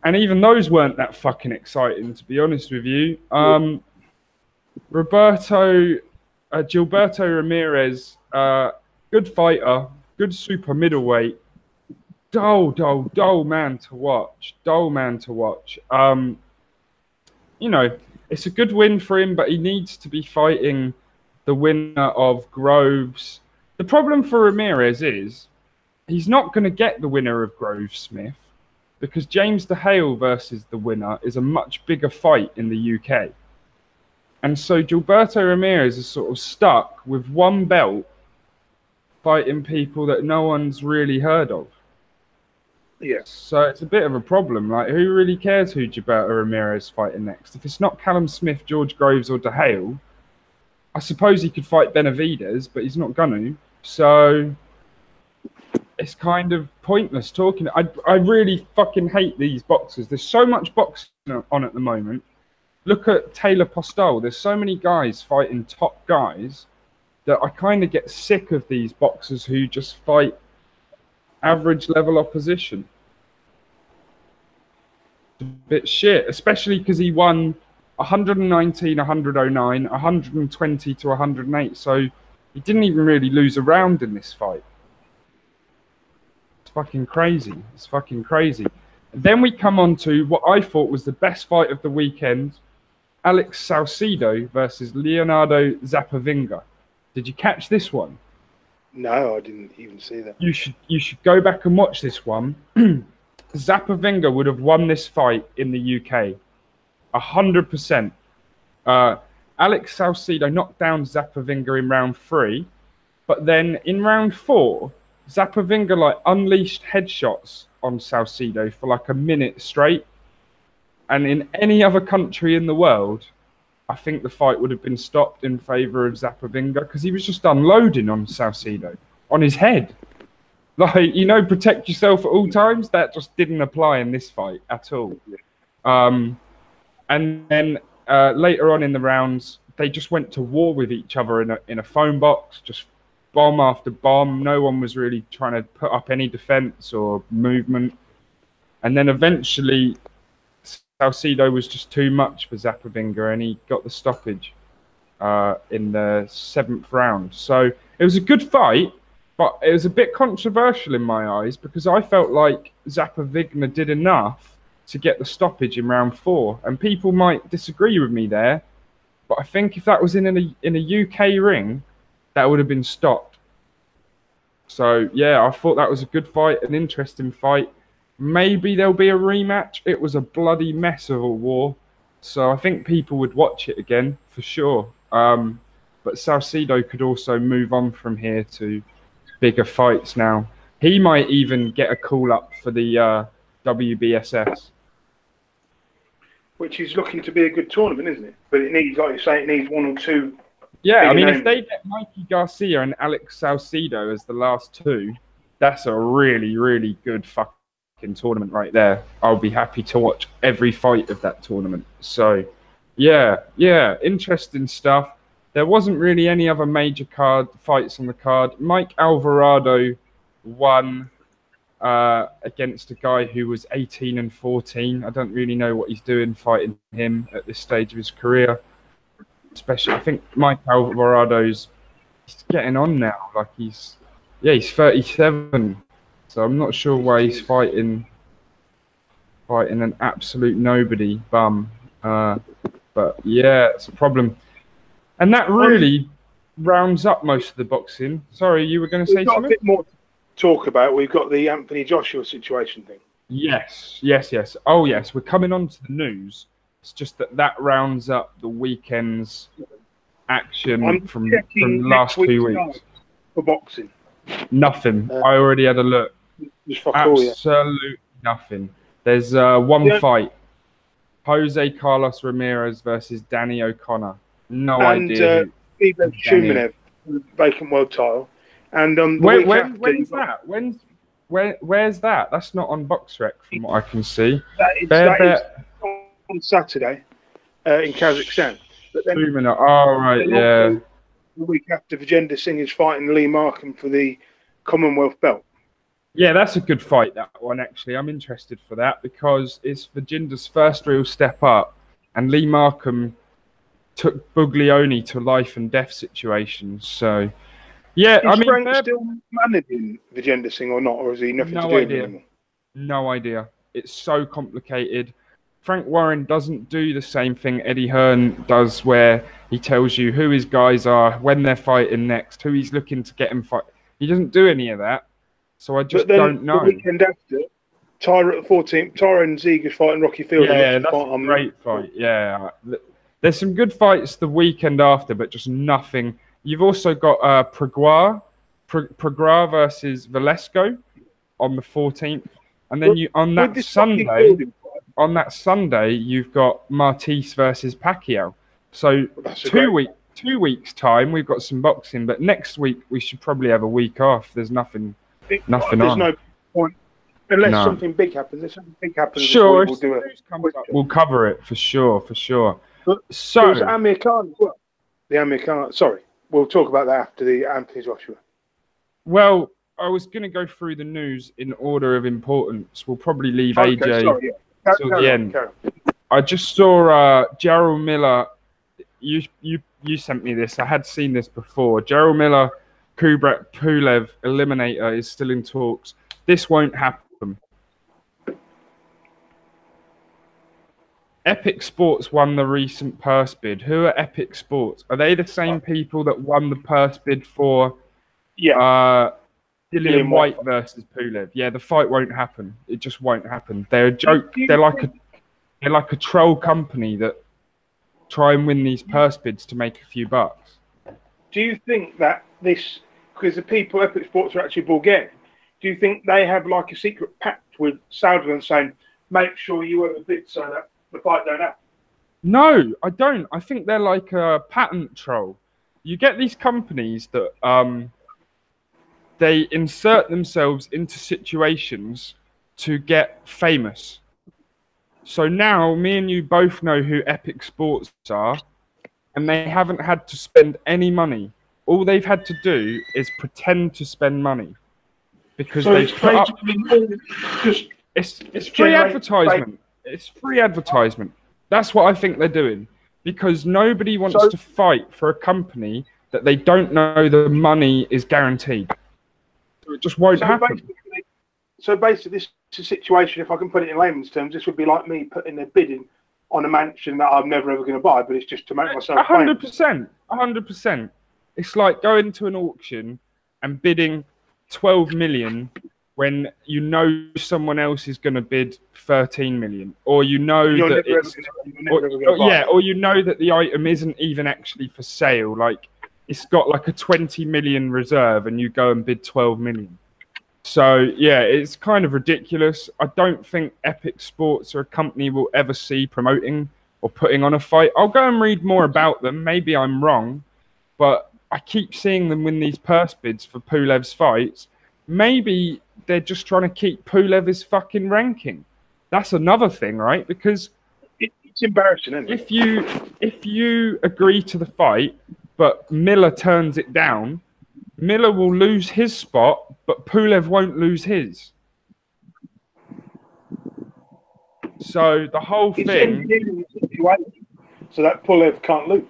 And even those weren't that fucking exciting, to be honest with you. Gilberto Ramirez, good fighter, good super middleweight. Dull man to watch. You know, it's a good win for him, but he needs to be fighting the winner of Groves. The problem for Ramirez is he's not going to get the winner of Groves Smith, because James DeHale versus the winner is a much bigger fight in the UK. And so Gilberto Ramirez is sort of stuck with one belt fighting people that no one's really heard of. Yeah. So it's a bit of a problem. Like, who really cares who Gilberto Ramirez fighting next? If it's not Callum Smith, George Groves, or De Hale, I suppose he could fight Benavidez, but he's not gonna. So it's kind of pointless talking. I really fucking hate these boxers. There's so much boxing on at the moment. Look at Taylor Postol. There's so many guys fighting top guys that I kind of get sick of these boxers who just fight average level opposition. It's a bit shit, especially because he won 119, 109, 120 to 108. So he didn't even really lose a round in this fight. It's fucking crazy. It's fucking crazy. And then we come on to what I thought was the best fight of the weekend. Alex Salcido versus Leonardo Zapavinga. Did you catch this one? No, I didn't even see that. You should go back and watch this one. Zapavinga would have won this fight in the UK. 100%. Alex Salcido knocked down Zapavinga in round 3. But then in round 4, Zapavinga like unleashed headshots on Salcido for like a minute straight. And in any other country in the world, I think the fight would have been stopped in favour of Zapavinga because he was just unloading on Salcido, on his head. Like, you know, protect yourself at all times. That just didn't apply in this fight at all. And then later on in the rounds, they just went to war with each other in a phone box, just bomb after bomb. No one was really trying to put up any defence or movement. And then eventually Salcido was just too much for Zapavinga, and he got the stoppage in the 7th round. So it was a good fight, but it was a bit controversial in my eyes because I felt like Zapavinga did enough to get the stoppage in round 4. And people might disagree with me there, but I think if that was in a UK ring, that would have been stopped. So yeah, I thought that was a good fight, an interesting fight. Maybe there'll be a rematch. It was a bloody mess of a war. So I think people would watch it again for sure. But Salcido could also move on from here to bigger fights now. He might even get a call up for the WBSS. Which is looking to be a good tournament, isn't it? But it needs, like you say, it needs 1 or 2. Yeah, I mean, if they get Mikey Garcia and Alex Salcido as the last 2, that's a really, really good fucking tournament right there. I'll be happy to watch every fight of that tournament. So yeah, interesting stuff. There wasn't really any other major fights on the card. Mike Alvarado won against a guy who was 18 and 14. I don't really know what he's doing fighting him at this stage of his career. Especially, I think Mike Alvarado's getting on now. Like he's 37. So I'm not sure why he's fighting an absolute nobody bum. But yeah, it's a problem. And that really rounds up most of the boxing. Sorry, you were going to say something? A bit more to talk about. We've got the Anthony Joshua situation thing. Yes. Oh, yes, we're coming on to the news. It's just that rounds up the weekend's action from the last 2 weeks. For boxing. Nothing. I already had a look. Absolutely nothing. There's one fight. Jose Carlos Ramirez versus Danny O'Connor. No idea. And Ivan Shumenev, vacant world title. And when's that? Where's that? That's not on BoxRec from what I can see. That is on Saturday in Kazakhstan. But then, yeah. The week after, Vijender Singh is fighting Lee Markham for the Commonwealth belt. Yeah, that's a good fight, that one, actually. I'm interested for that because it's Vijender's first real step up, and Lee Markham took Buglioni to life and death situations. So, yeah, is Frank still managing Vijender Singh or not, or is he nothing to do with it anymore? No idea. It's so complicated. Frank Warren doesn't do the same thing Eddie Hearn does, where he tells you who his guys are, when they're fighting next, who he's looking to get him fight. He doesn't do any of that. So I just don't know. The weekend after, Tyra at 14th, Tyron Zieg is fighting Rocky Field. Yeah, that's a great fight. Yeah. There's some good fights the weekend after, but just nothing. You've also got Praguar versus Velasco on the 14th. And then you on that Sunday, you've got Martis versus Pacquiao. So 2 weeks time, we've got some boxing. But next week we should probably have a week off. There's nothing on. There's no point unless something big happens. If something big happens, sure, we'll do it. We'll cover it for sure. But so Amir Khan as well. The Amir Khan. Sorry, we'll talk about that after the Anthony Joshua. Well, I was going to go through the news in order of importance. We'll probably leave AJ till the end. I just saw Gerald Miller. You sent me this. I had seen this before. Gerald Miller, Kubrat Pulev eliminator is still in talks. This won't happen. Epic Sports won the recent purse bid. Who are Epic Sports? Are they the same people that won the purse bid for Dillian White versus Pulev? Yeah, the fight won't happen. It just won't happen. They're a joke. They're like a troll company that try and win these purse bids to make a few bucks. Do you think that this, because the people Epic Sports are actually Bulgarian, do you think they have like a secret pact with Saudi saying, make sure you have a bid so that the fight don't happen? No, I don't. I think they're like a patent troll. You get these companies that they insert themselves into situations to get famous. So now me and you both know who Epic Sports are, and they haven't had to spend any money. All they've had to do is pretend to spend money because they've put up. It's free advertisement. It's free advertisement. That's what I think they're doing, because nobody wants to fight for a company that they don't know the money is guaranteed. So it just won't happen. So basically, this is a situation, if I can put it in layman's terms, this would be like me putting a bidding on a mansion that I'm never ever going to buy, but it's just to make myself 100%. 100%. It's like going to an auction and bidding 12 million when you know someone else is going to bid 13 million, or you know that it's, or you know that the item isn't even actually for sale. Like it's got like a 20 million reserve, and you go and bid 12 million. So yeah, it's kind of ridiculous. I don't think Epic Sports or a company will ever see promoting or putting on a fight. I'll go and read more about them. Maybe I'm wrong, but I keep seeing them win these purse bids for Pulev's fights. Maybe they're just trying to keep Pulev's fucking ranking. That's another thing, right? Because it's embarrassing, isn't it? If you agree to the fight, but Miller turns it down, Miller will lose his spot, but Pulev won't lose his. So the whole thing, so that Pulev can't lose.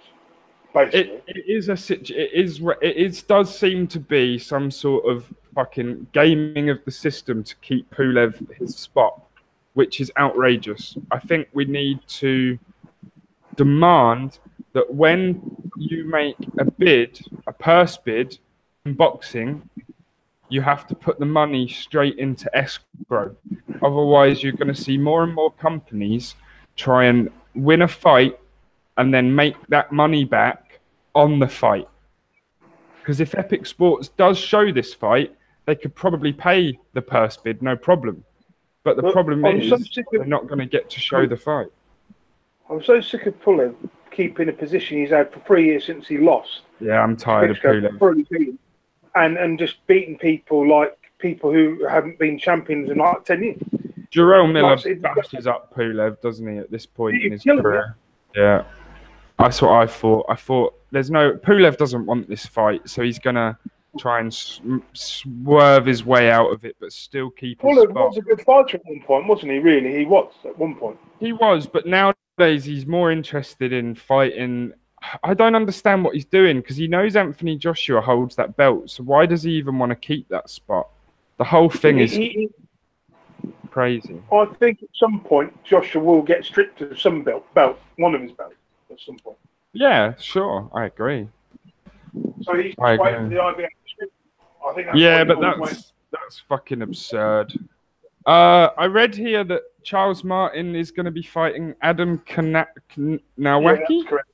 Basically, it does seem to be some sort of fucking gaming of the system to keep Pulev his spot, which is outrageous. I think we need to demand that when you make a bid, a purse bid in boxing, you have to put the money straight into escrow. Otherwise, you're going to see more and more companies try and win a fight and then make that money back on the fight. Because if Epic Sports does show this fight, they could probably pay the purse bid, no problem. But the problem is they're not going to get to show the fight. I'm so sick of Pulev keeping a position he's had for 3 years since he lost. Yeah, I'm tired of Pulev. And just beating people like people who haven't been champions in like 10 years. Jarrell Miller bashes up Pulev, doesn't he, at this point in his career? Yeah. That's what I thought. I thought Pulev doesn't want this fight, so he's going to try and swerve his way out of it, but still keep his spot. Pulev was a good fighter at one point, wasn't he, really? He was at one point. He was, but nowadays he's more interested in fighting. I don't understand what he's doing, because he knows Anthony Joshua holds that belt, so why does he even want to keep that spot? The whole thing is crazy. I think at some point Joshua will get stripped of some belt, one of his belts at some point. Yeah, sure, I agree. So he's just waiting for the IBF to strip him. I think that's that's fucking absurd. I read here that Charles Martin is going to be fighting Adam Nawacki. Yeah, that's correct.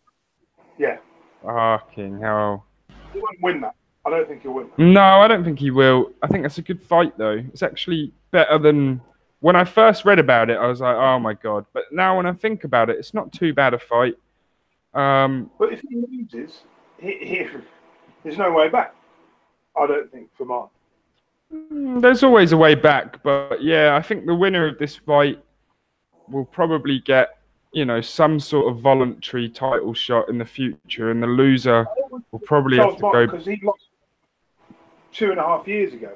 Yeah. Fucking hell. He won't win that. I don't think he'll win that. No, I don't think he will. I think that's a good fight, though. It's actually better than When I first read about it, I was like, oh my God. But now when I think about it, it's not too bad a fight. But if he loses, there's no way back. I don't think for mine. There's always a way back, but yeah, I think the winner of this fight will probably get, you know, some sort of voluntary title shot in the future, and the loser will probably have to go. Because he lost 2.5 years ago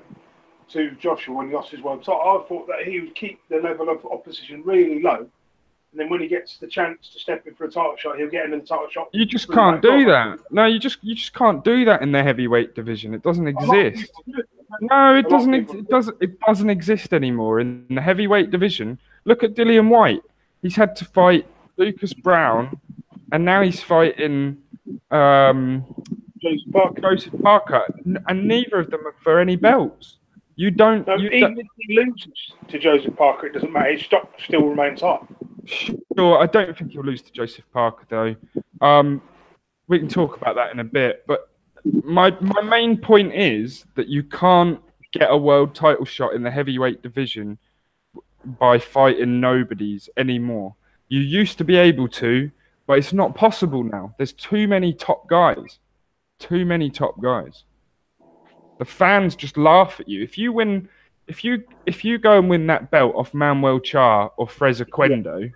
to Joshua when he lost his world title. I thought that he would keep the level of opposition really low, and then when he gets the chance to step in for a title shot, he'll get another title shot. You just can't do that. No, you just can't do that in the heavyweight division. It doesn't exist. No, it doesn't. It doesn't exist anymore in the heavyweight division. Look at Dillian White. He's had to fight Lucas Brown, and now he's fighting Joseph Parker, and neither of them are for any belts. You don't. No, even if he loses to Joseph Parker, it doesn't matter. His stock still remains high. Sure, I don't think he'll lose to Joseph Parker though. We can talk about that in a bit, but my main point is that you can't get a world title shot in the heavyweight division by fighting nobodies anymore. You used to be able to, but it's not possible now. There's too many top guys. Too many top guys. The fans just laugh at you. If you win, if you go and win that belt off Manuel Char or Freza Quendo,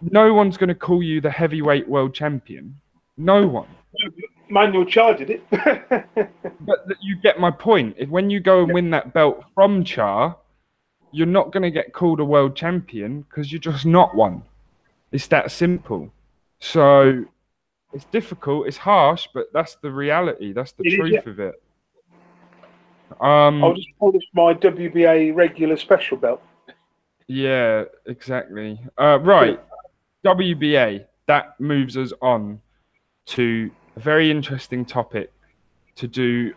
no one's going to call you the heavyweight world champion. No one. Manuel Char did it. But you get my point. When you go and win that belt from Char, you're not going to get called a world champion because you're just not one. It's that simple. So it's difficult. It's harsh, but that's the reality. That's the truth of it. I'll just polish my WBA regular special belt. Yeah, exactly. Right. WBA. That moves us on to a very interesting topic to do.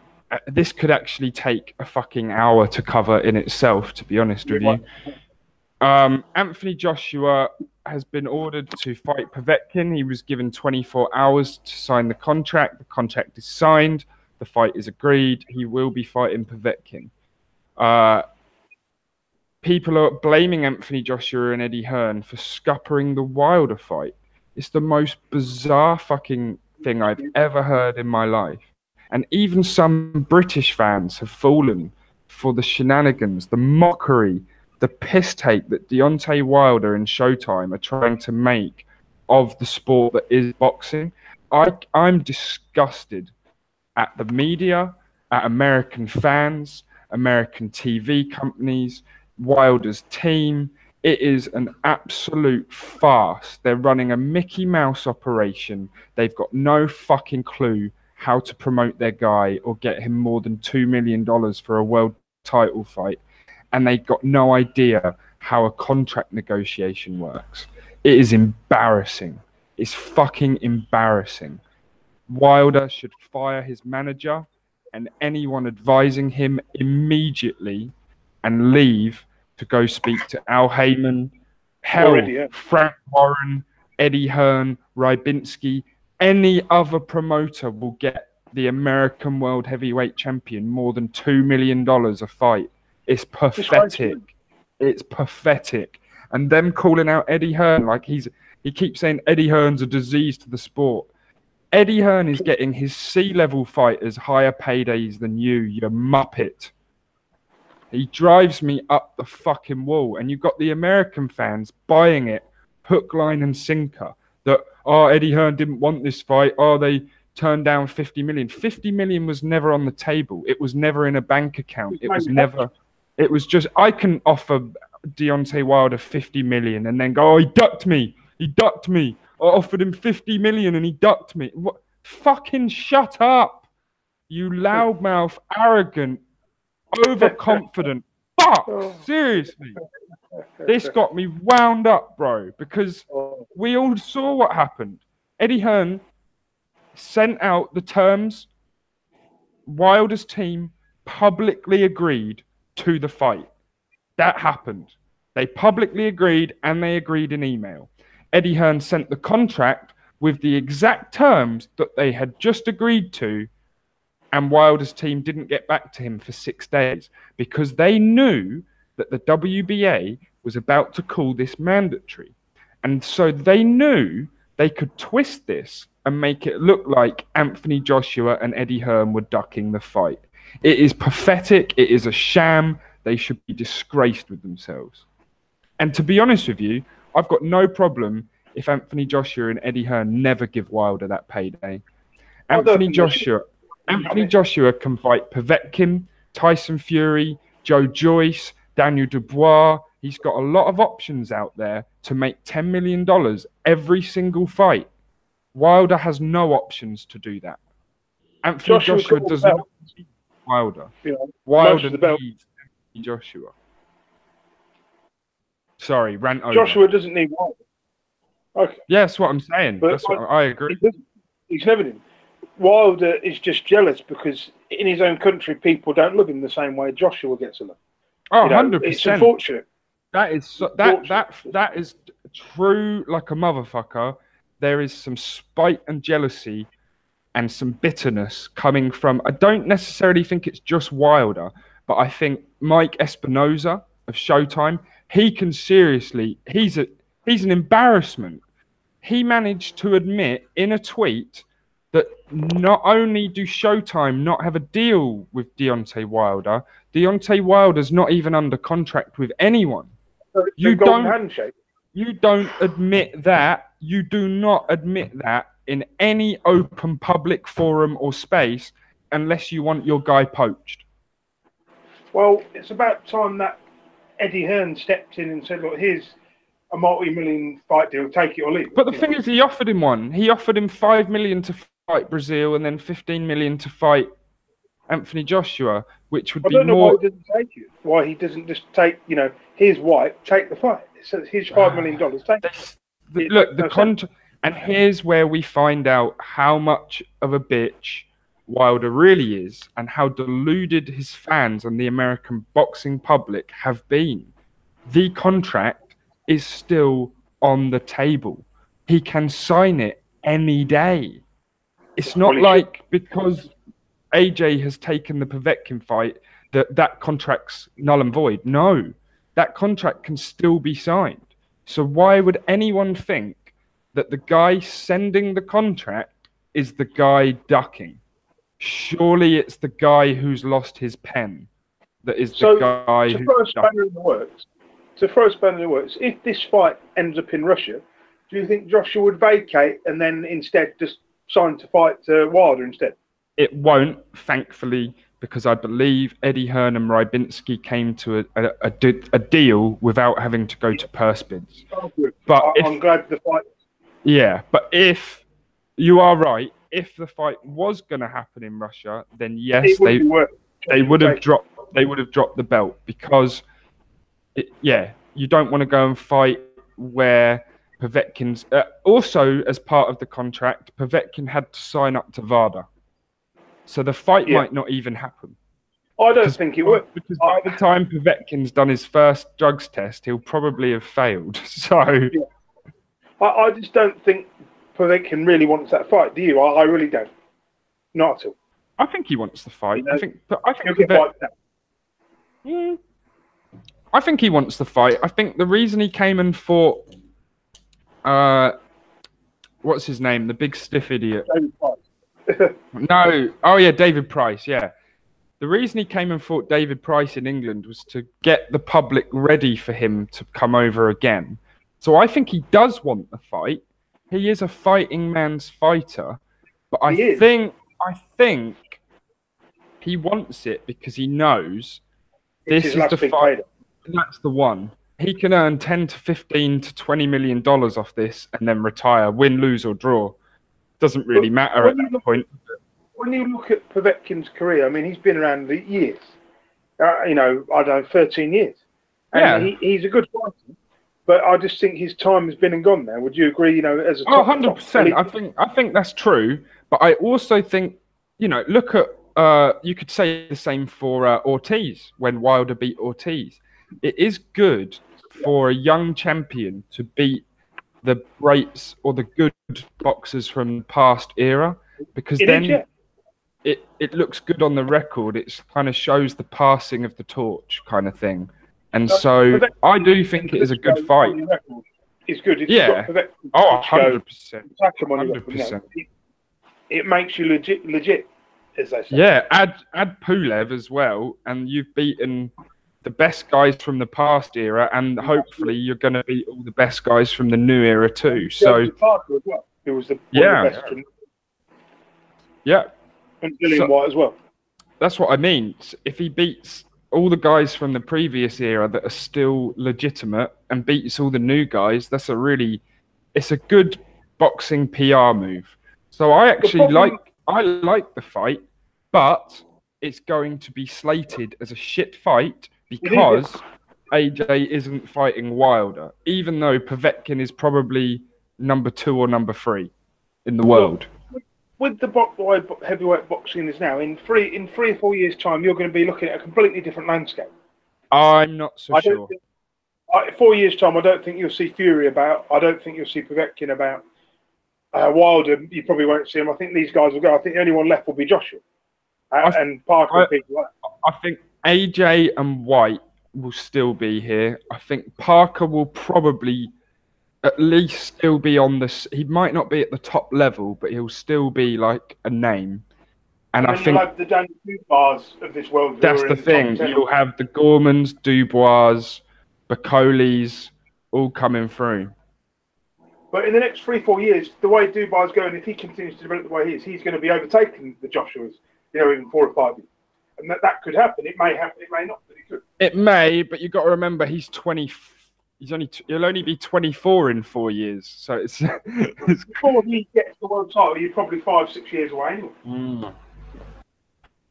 This could actually take a fucking hour to cover in itself, to be honest with you. Anthony Joshua has been ordered to fight Povetkin. He was given 24 hours to sign the contract. The contract is signed. The fight is agreed. He will be fighting Povetkin. People are blaming Anthony Joshua and Eddie Hearn for scuppering the Wilder fight. It's the most bizarre fucking thing I've ever heard in my life. And even some British fans have fallen for the shenanigans, the mockery, the piss take that Deontay Wilder and Showtime are trying to make of the sport that is boxing. I'm disgusted at the media, at American fans, American TV companies, Wilder's team. It is an absolute farce. They're running a Mickey Mouse operation. They've got no fucking clue how to promote their guy or get him more than $2 million for a world title fight. And they've got no idea how a contract negotiation works. It is embarrassing. It's fucking embarrassing. Wilder should fire his manager and anyone advising him immediately and leave to go speak to Al Heyman, Frank Warren, Eddie Hearn, Rybinski. Any other promoter will get the American World Heavyweight Champion more than $2 million a fight. It's pathetic. It's pathetic. And them calling out Eddie Hearn like he keeps saying Eddie Hearn's a disease to the sport. Eddie Hearn is getting his C-level fighters higher paydays than you muppet. He drives me up the fucking wall. And you've got the American fans buying it, hook, line, and sinker. That, oh, Eddie Hearn didn't want this fight. Oh, they turned down 50 million. 50 million was never on the table. It was never in a bank account. It was never. It was just, I can offer Deontay Wilder 50 million and then go, oh, he ducked me. He ducked me. I offered him 50 million and he ducked me. What? Fucking shut up. You loudmouth, arrogant, overconfident. Fuck. Seriously. This got me wound up, bro, because we all saw what happened. Eddie Hearn sent out the terms. Wilder's team publicly agreed to the fight. That happened. They publicly agreed and they agreed in email. Eddie Hearn sent the contract with the exact terms that they had just agreed to, and Wilder's team didn't get back to him for 6 days because they knew that the WBA was about to call this mandatory. And so they knew they could twist this and make it look like Anthony Joshua and Eddie Hearn were ducking the fight. It is pathetic. It is a sham. They should be disgraced with themselves. And to be honest with you, I've got no problem if Anthony Joshua and Eddie Hearn never give Wilder that payday. Anthony Joshua can fight Povetkin, Tyson Fury, Joe Joyce, Daniel Dubois. He's got a lot of options out there to make $10 million every single fight. Wilder has no options to do that. Anthony Joshua does not need Wilder. Wilder needs Anthony Joshua. Sorry, rant over. Joshua doesn't need Wilder. Okay. Yeah, that's what I'm saying. But I agree. He's never done. Wilder is just jealous because in his own country, people don't love him the same way Joshua gets love. Oh, 100%. It's unfortunate. That is true like a motherfucker. There is some spite and jealousy and some bitterness coming from. I don't necessarily think it's just Wilder, but I think Mike Espinoza of Showtime, he can seriously. He's an embarrassment. He managed to admit in a tweet that not only do Showtime not have a deal with Deontay Wilder, Deontay Wilder's not even under contract with anyone. You don't admit that. You do not admit that in any open public forum or space unless you want your guy poached. Well, it's about time that Eddie Hearn stepped in and said, look, here's a multi-million fight deal, take it or leave it. But the thing is, he offered him one. He offered him $5 million to fight Brazil and then $15 million to fight Anthony Joshua, which would be more. I don't know why he doesn't take it. Why he doesn't just take, his wife, take the fight. So here's $5 million. Take it. Look, the contract, and here's where we find out how much of a bitch Wilder really is and how deluded his fans and the American boxing public have been. The contract is still on the table. He can sign it any day. It's not like because AJ has taken the Povetkin fight that contract's null and void. No, that contract can still be signed. So why would anyone think that the guy sending the contract is the guy ducking? Surely it's the guy who's lost his pen that is the guy who's ducking. To throw a spanner in the works, if this fight ends up in Russia, do you think Joshua would vacate and then instead just sign to fight Wilder instead? It won't, thankfully, because I believe Eddie Hearn and Rybinski came to a deal without having to go to purse bids. Oh, good. But I'm glad the fight. Yeah, but if you are right, if the fight was going to happen in Russia, then yes, they would have dropped the belt because. You don't want to go and fight where Povetkin's... also, as part of the contract, Povetkin had to sign up to VADA. So the fight might not even happen. I don't think it would. Because by the time Povetkin's done his first drugs test, he'll probably have failed. So... I just don't think Povetkin really wants that fight, do you? I really don't. Not at all. I think he wants the fight. I think I think he wants the fight. I think the reason he came and fought, what's his name? The big stiff idiot. David Price. No. Oh, yeah, David Price, yeah. The reason he came and fought David Price in England was to get the public ready for him to come over again. So I think he does want the fight. He is a fighting man's fighter. But I think he wants it because he knows this is the fight. That's the one. He can earn 10 to 15 to $20 million off this and then retire, win, lose or draw. Doesn't really matter at that point. When you look at Povetkin's career, I mean, he's been around years. I don't know, 13 years. And he's a good fighter. But I just think his time has been and gone now. Would you agree, as a top 100%. I think that's true. But I also think, look at, you could say the same for Ortiz when Wilder beat Ortiz. It is good for a young champion to beat the greats or the good boxers from the past era because then it looks good on the record. It kind of shows the passing of the torch kind of thing. And so I do think it is a good fight. It's good. If yeah. You've got Povetkin, oh, 100%. 100%. It makes you legit, as they say. Yeah, add Pulev as well, and you've beaten the best guys from the past era, and hopefully you're going to beat all the best guys from the new era too. So Parker as well, who was the best from, and Dillian White as well. That's what I mean. If he beats all the guys from the previous era that are still legitimate and beats all the new guys, it's a good boxing PR move. So I actually like the fight, but it's going to be slated as a shit fight because AJ isn't fighting Wilder, even though Povetkin is probably number 2 or number 3 in the world. With the heavyweight boxing is now, in 3 or 4 years' time, you're going to be looking at a completely different landscape. I'm not so sure. 4 years' time, I don't think you'll see Fury about. I don't think you'll see Povetkin about. Wilder, you probably won't see him. I think these guys will go. I think the only one left will be Joshua and Parker and people like that. I think AJ and White will still be here. I think Parker will probably at least still be on this. He might not be at the top level, but he'll still be like a name. And I think you'll have the Daniel Dubois of this world. That's the thing. You'll have the Gormans, Dubois, Bacolis all coming through. But in the next 3 or 4 years, the way Dubois is going, if he continues to develop the way he is, he's going to be overtaking the Joshuas, in 4 or 5 years. And that could happen. It may happen. It may not. But it could. It may, but you've got to remember he's 20. He'll only be 24 in 4 years. So it's before he gets the world title, you're probably 5 or 6 years away anyway.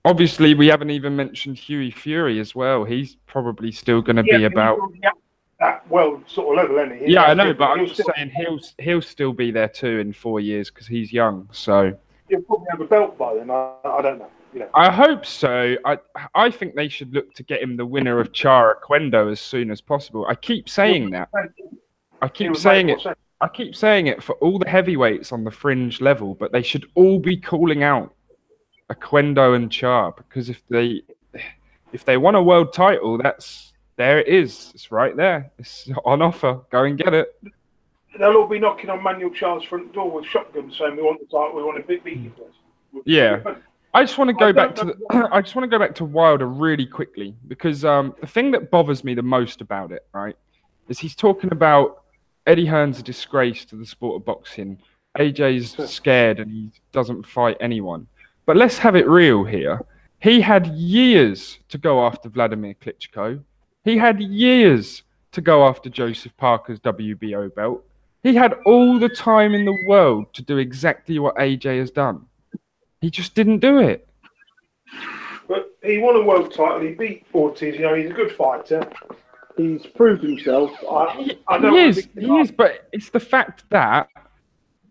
Obviously, we haven't even mentioned Hughie Fury as well. He's probably still going to be about that world sort of level, isn't he? Yeah, I know, but I'm just saying he'll still be there too in 4 years because he's young. So he'll probably have a belt by then. I don't know. I hope so. I think they should look to get him the winner of Chara Quendo as soon as possible. I keep saying that. I keep saying it for all the heavyweights on the fringe level, but they should all be calling out a Quendo and Char, because if they want a world title, there it is. It's right there. It's on offer. Go and get it. They'll all be knocking on Manuel Char's front door with shotguns saying, "We want the title. We want to beat you first." Yeah. I just want to go back to Wilder really quickly, because the thing that bothers me the most about it, right, is he's talking about Eddie Hearn's a disgrace to the sport of boxing. AJ's scared and he doesn't fight anyone. But let's have it real here. He had years to go after Vladimir Klitschko. He had years to go after Joseph Parker's WBO belt. He had all the time in the world to do exactly what AJ has done. He just didn't do it. But he won a world title. He beat Ortiz. He's a good fighter. He's proved himself. He is, but it's the fact that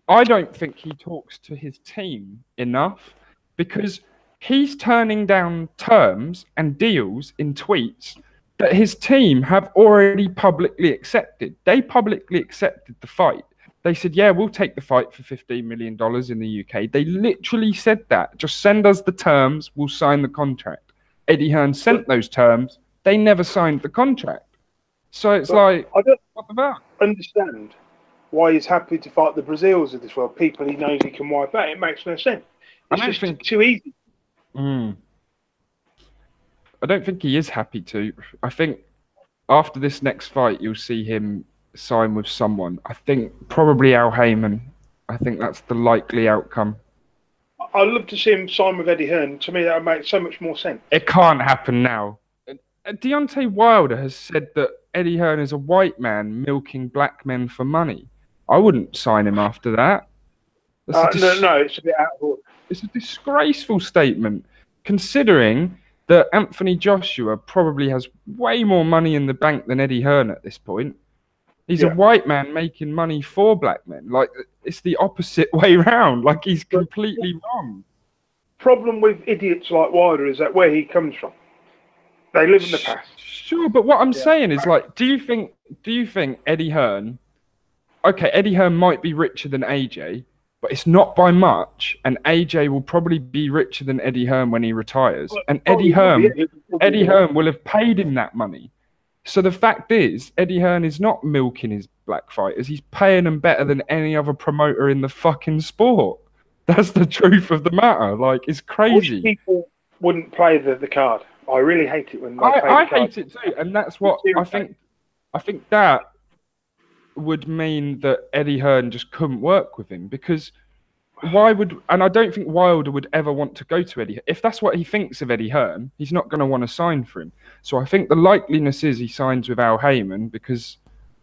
I don't think he talks to his team enough, because he's turning down terms and deals in tweets that his team have already publicly accepted. They publicly accepted the fight. They said, yeah, we'll take the fight for $15 million in the UK. They literally said that. Just send us the terms, we'll sign the contract. Eddie Hearn sent those terms. They never signed the contract. So it's like, I don't what about? Understand why he's happy to fight the Brazils of this world, people he knows he can wipe out. It makes no sense. It's just too easy. I don't think he is happy to. I think after this next fight, you'll see him sign with someone. I think probably Al Heyman. I think that's the likely outcome. I'd love to see him sign with Eddie Hearn. To me, that would make so much more sense. It can't happen now. Deontay Wilder has said that Eddie Hearn is a white man milking black men for money. I wouldn't sign him after that. No, it's a bit out of order. It's a disgraceful statement, considering that Anthony Joshua probably has way more money in the bank than Eddie Hearn at this point. He's a white man making money for black men. Like, it's the opposite way round. Like, he's completely wrong. Problem with idiots like Wilder is that where he comes from. They live in the past. Sure, but what I'm saying is, like, do you think Eddie Hearn... Okay, Eddie Hearn might be richer than AJ, but it's not by much, and AJ will probably be richer than Eddie Hearn when he retires. And Eddie Hearn will have paid him that money. So the fact is, Eddie Hearn is not milking his black fighters. He's paying them better than any other promoter in the fucking sport. That's the truth of the matter. Like, it's crazy. People wouldn't play the card. I really hate it when they play the card. I hate it too, and that's what I think. I think that would mean that Eddie Hearn just couldn't work with him, because why would? And I don't think Wilder would ever want to go to Eddie. If that's what he thinks of Eddie Hearn, he's not going to want to sign for him. So I think the likeliness is he signs with Al Heyman, because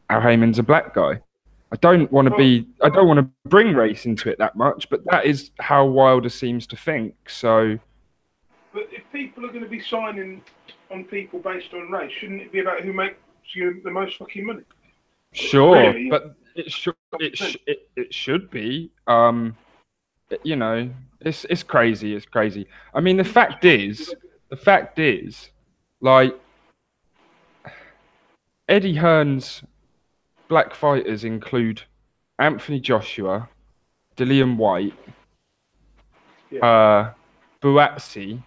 Al Heyman's a black guy. I don't want to bring race into it that much, but that is how Wilder seems to think. So, but if people are going to be signing on people based on race, shouldn't it be about who makes you the most fucking money? Sure, really? But it should be. You know, it's crazy. It's crazy. I mean, the fact is, like, Eddie Hearn's black fighters include Anthony Joshua, Dillian White, Buatsi,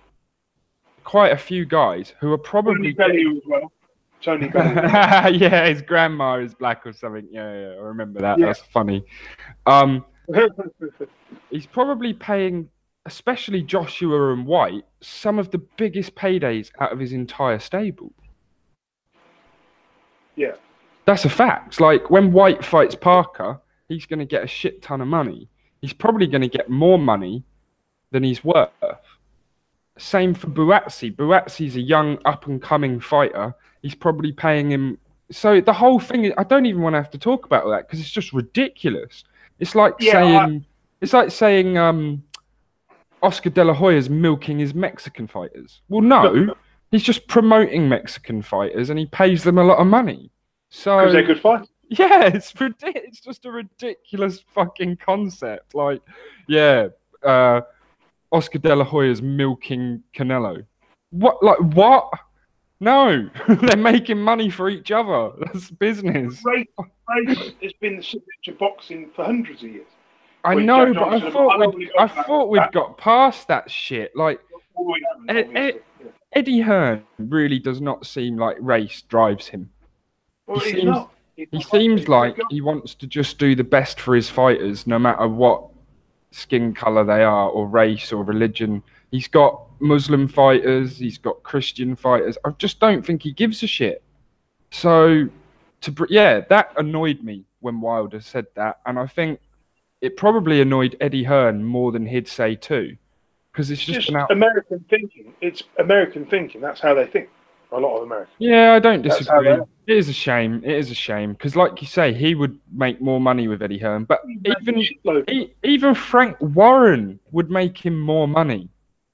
quite a few guys who are probably Tony Bellew as well. Tony Bellew. Yeah, his grandma is black or something. Yeah, I remember that. Yeah. That's funny. He's probably paying, especially Joshua and White, some of the biggest paydays out of his entire stable. Yeah. That's a fact. Like, when White fights Parker, he's going to get a shit ton of money. He's probably going to get more money than he's worth. Same for Buatsi. Buatsi's a young, up-and-coming fighter. He's probably paying him... So the whole thing, I don't even want to have to talk about that, because it's just ridiculous. It's like saying Oscar De La Hoya's milking his Mexican fighters. Well, no, he's just promoting Mexican fighters, and he pays them a lot of money. So because they're good fighters. Yeah, it's just a ridiculous fucking concept. Like, yeah, Oscar De La Hoya's milking Canelo. What? Like, what? No, they're making money for each other. That's business. Race has been the signature boxing for hundreds of years. I know, but I thought we'd got past that shit. Like, Eddie Hearn really does not seem like race drives him. Well, he seems like he wants to just do the best for his fighters, no matter what skin color they are, or race, or religion. He's got Muslim fighters, he's got Christian fighters. I just don't think he gives a shit. So, that annoyed me when Wilder said that, and I think it probably annoyed Eddie Hearn more than he'd say too, because it's just American thinking. It's American thinking. That's how they think. A lot of Americans. Yeah, I don't disagree. It is a shame. It is a shame, because, like you say, he would make more money with Eddie Hearn. But even Frank Warren would make him more money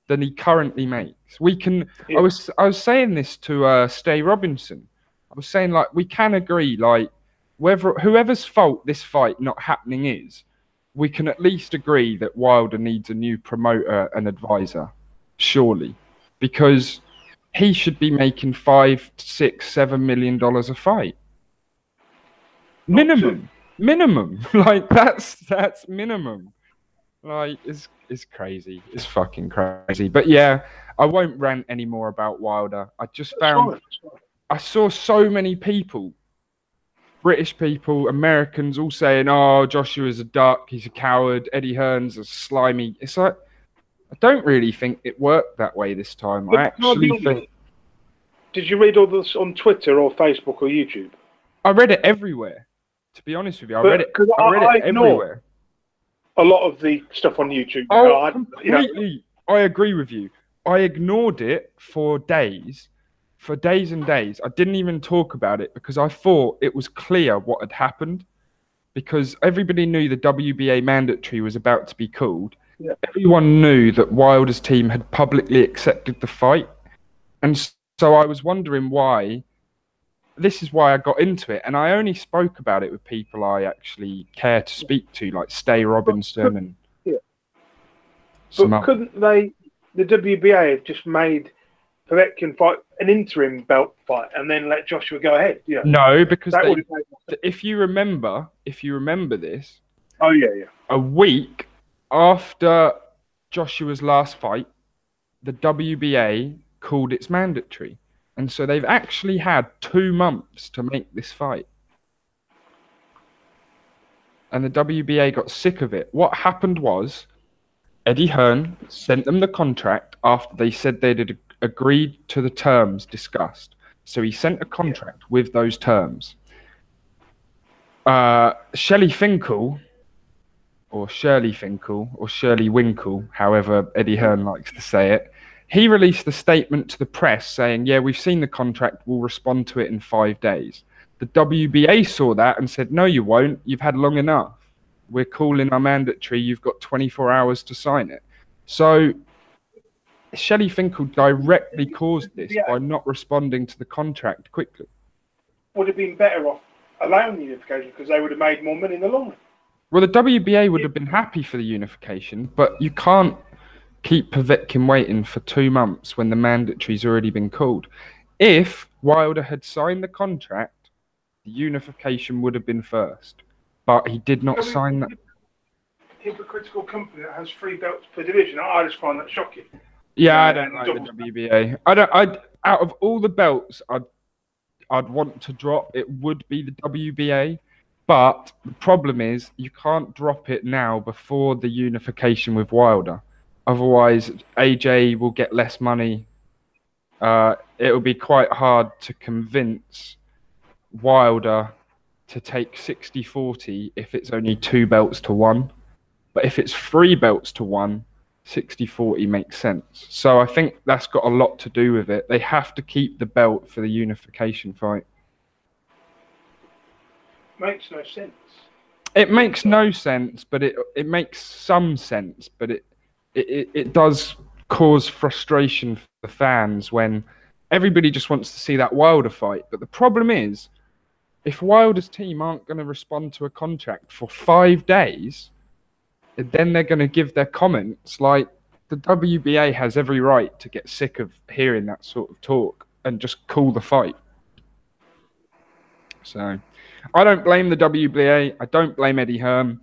than he currently makes. We can. Yeah. I was saying this to Stay Robinson. I was saying, like, we can agree, like, whoever's fault this fight not happening is, we can at least agree that Wilder needs a new promoter and advisor, surely, because he should be making $5, $6, $7 million a fight. Minimum. Like, that's minimum. Like, it's crazy. It's fucking crazy. But yeah, I won't rant anymore about Wilder. I just found I saw so many people, British people, Americans, all saying, "Oh, Joshua's a duck. He's a coward. Eddie Hearn's a slimy." It's like, I don't really think it worked that way this time. I actually think... Did you read all this on Twitter or Facebook or YouTube? I read it everywhere. To be honest with you, I read it everywhere. A lot of the stuff on YouTube. Oh, completely. I agree with you. I ignored it for days and days. I didn't even talk about it, because I thought it was clear what had happened, because everybody knew the WBA mandatory was about to be called. Yeah. Everyone knew that Wilder's team had publicly accepted the fight. And so I was wondering why. This is why I got into it. And I only spoke about it with people I actually care to speak to, like Stay Robinson and... Yeah. But couldn't they, the WBA, have just made Povetkin fight an interim belt fight and then let Joshua go ahead? Yeah. No, because if you remember this... Oh, yeah. A week after Joshua's last fight, the WBA called its mandatory. And so they've actually had 2 months to make this fight. And the WBA got sick of it. What happened was Eddie Hearn sent them the contract after they said they'd agreed to the terms discussed. So he sent a contract with those terms. Shelley Finkel, or Shirley Finkel, or Shirley Winkle, however Eddie Hearn likes to say it, he released a statement to the press saying, yeah, we've seen the contract, we'll respond to it in 5 days. The WBA saw that and said, no, you won't. You've had long enough. We're calling our mandatory. You've got 24 hours to sign it. So Shelley Finkel directly caused this by not responding to the contract quickly. Would have been better off allowing the unification because they would have made more money in the long run. Well, the WBA would have been happy for the unification, but you can't keep Povetkin waiting for 2 months when the mandatory's already been called. If Wilder had signed the contract, the unification would have been first, but he did not sign that. Hypocritical company that has 3 belts per division. I just find that shocking. Yeah, I don't like the WBA. Out of all the belts I'd want to drop, it would be the WBA. But the problem is you can't drop it now before the unification with Wilder. Otherwise, AJ will get less money. It will be quite hard to convince Wilder to take 60-40 if it's only 2 belts to 1. But if it's 3 belts to 1, 60-40 makes sense. So I think that's got a lot to do with it. They have to keep the belt for the unification fight. Makes no sense. It makes no sense, but it makes some sense. But it does cause frustration for the fans when everybody just wants to see that Wilder fight. But the problem is, if Wilder's team aren't going to respond to a contract for 5 days, then they're going to give their comments. Like, the WBA has every right to get sick of hearing that sort of talk and just call the fight. So I don't blame the WBA. I don't blame Eddie Hearn.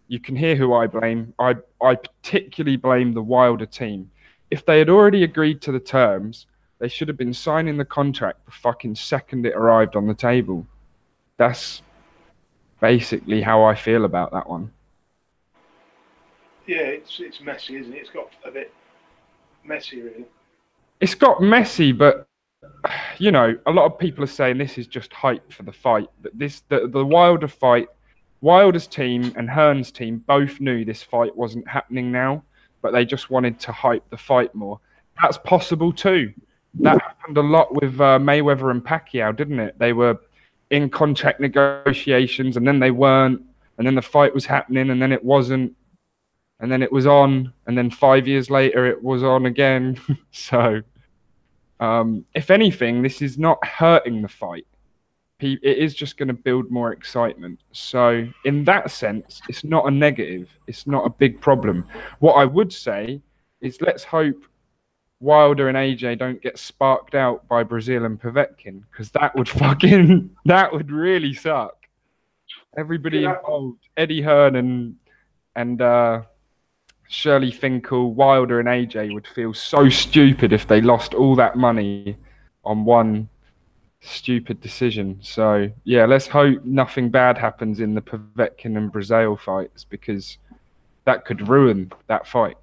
You can hear who I blame. I particularly blame the Wilder team. If they had already agreed to the terms, they should have been signing the contract the fucking second it arrived on the table. That's basically how I feel about that one. Yeah, it's messy, isn't it? It's got a bit messy, really. It's got messy, but you know, a lot of people are saying this is just hype for the fight. But the Wilder fight, Wilder's team and Hearn's team both knew this fight wasn't happening now, but they just wanted to hype the fight more. That's possible too. That happened a lot with Mayweather and Pacquiao, didn't it? They were in contract negotiations, and then they weren't, and then the fight was happening, and then it wasn't, and then it was on, and then 5 years later it was on again. So, if anything, this is not hurting the fight. It is just going to build more excitement. So, in that sense, it's not a negative. It's not a big problem. What I would say is let's hope Wilder and AJ don't get sparked out by Brazil and Povetkin, because that would really suck. Everybody involved, Eddie Hearn and Shirley Finkel, Wilder and AJ would feel so stupid if they lost all that money on one stupid decision. So yeah, let's hope nothing bad happens in the Povetkin and Brazil fights, because that could ruin that fight.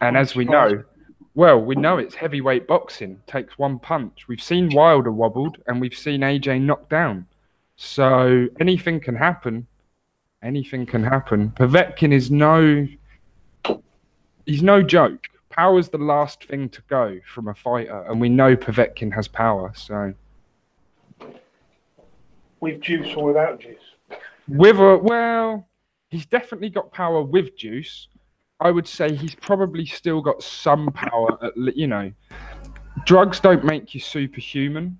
And as we know, we know it's heavyweight boxing. Takes one punch. We've seen Wilder wobbled, and we've seen AJ knocked down. So anything can happen. Anything can happen. Povetkin is he's no joke. Power's the last thing to go from a fighter, and we know Povetkin has power. So with juice or without juice? He's definitely got power with juice. I would say he's probably still got some power. Drugs don't make you superhuman.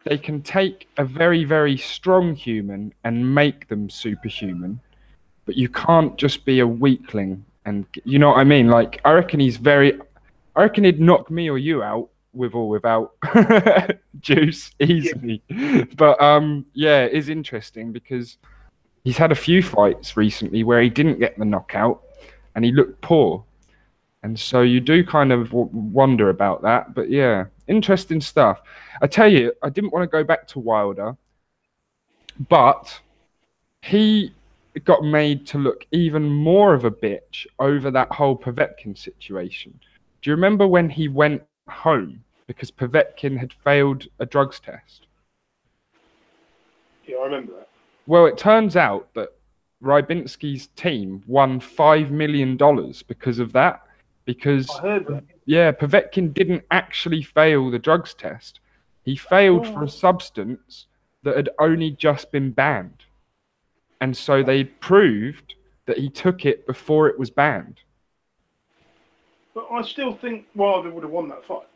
They can take a very, very strong human and make them superhuman, but you can't just be a weakling. And you know what I mean? Like, I reckon he'd knock me or you out with or without juice easily. Yeah. But yeah, it is interesting because he's had a few fights recently where he didn't get the knockout and he looked poor. And so you do kind of wonder about that. But yeah, interesting stuff. I tell you, I didn't want to go back to Wilder, but he got made to look even more of a bitch over that whole Povetkin situation. Do you remember when he went home because Povetkin had failed a drugs test? Yeah, I remember that. Well, it turns out that Rybinski's team won $5 million because of that. Because, I heard that. yeah, Povetkin didn't actually fail the drugs test. He failed for a substance that had only just been banned. And so they proved that he took it before it was banned. But I still think Wilder would have won that fight.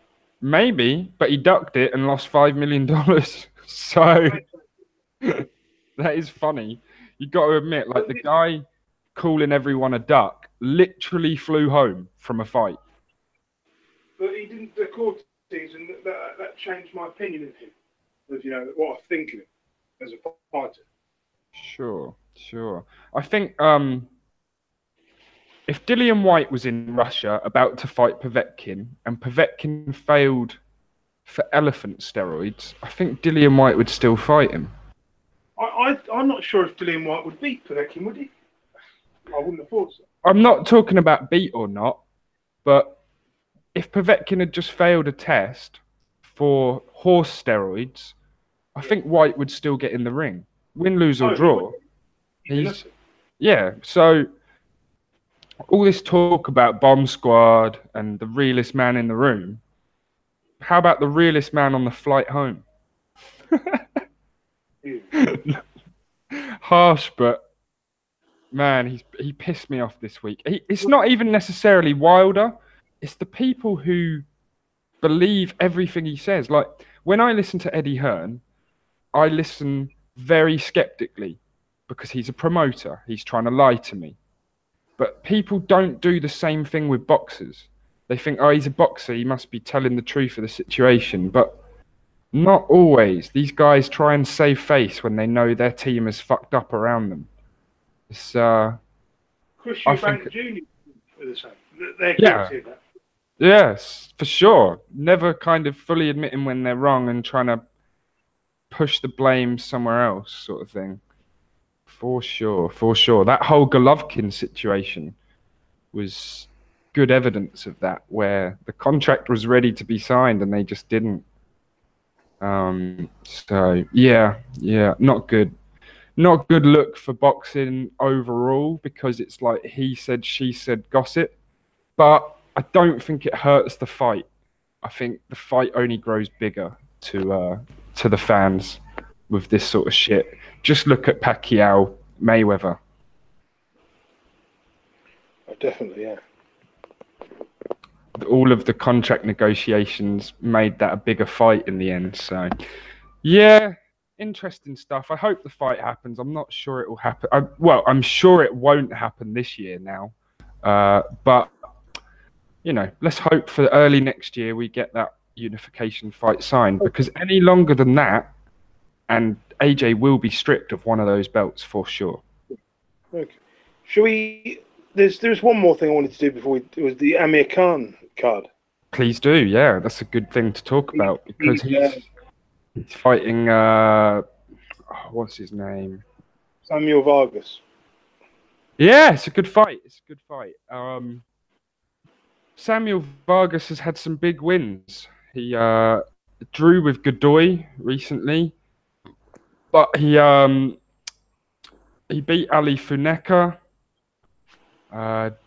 Maybe, but he ducked it and lost $5 million. So that is funny. You got to admit, like the guy calling everyone a duck literally flew home from a fight. But he didn't the court season. That changed my opinion of him. Of what I think of him as a fighter. Sure. I think if Dillian White was in Russia about to fight Povetkin and Povetkin failed for elephant steroids, I think Dillian White would still fight him. I'm not sure if Dillian White would beat Povetkin, would he? I wouldn't have thought so. I'm not talking about beat or not, but if Povetkin had just failed a test for horse steroids, I think White would still get in the ring. Win, lose or draw. So all this talk about Bomb Squad and the realest man in the room, how about the realest man on the flight home? Harsh, but man, he pissed me off this week. It's not even necessarily Wilder. It's the people who believe everything he says. Like, when I listen to Eddie Hearn, I listen very skeptically because he's a promoter. He's trying to lie to me. But people don't do the same thing with boxers. They think, oh, he's a boxer. He must be telling the truth of the situation. But not always. These guys try and save face when they know their team is fucked up around them. It's, Chris Eubank Jr. were the same. They're guilty of that. Yes, for sure. Never kind of fully admitting when they're wrong and trying to push the blame somewhere else, sort of thing. For sure. That whole Golovkin situation was good evidence of that, where the contract was ready to be signed and they just didn't. So yeah, not good. Not good look for boxing overall, because it's like he said, she said gossip. But I don't think it hurts the fight. I think the fight only grows bigger to the fans with this sort of shit. Just look at Pacquiao, Mayweather. Oh, definitely, yeah. All of the contract negotiations made that a bigger fight in the end. So, yeah, interesting stuff. I hope the fight happens. I'm not sure it will happen. I'm sure it won't happen this year now. But, let's hope for early next year we get that unification fight signed, because any longer than that, and AJ will be stripped of one of those belts for sure. Okay. Shall we... There's one more thing I wanted to do before it was the Amir Khan card. Please do, yeah. That's a good thing to talk about, because he's fighting, what's his name? Samuel Vargas. Yeah, it's a good fight. Samuel Vargas has had some big wins. He drew with Godoy recently, but he beat Ali Funeka.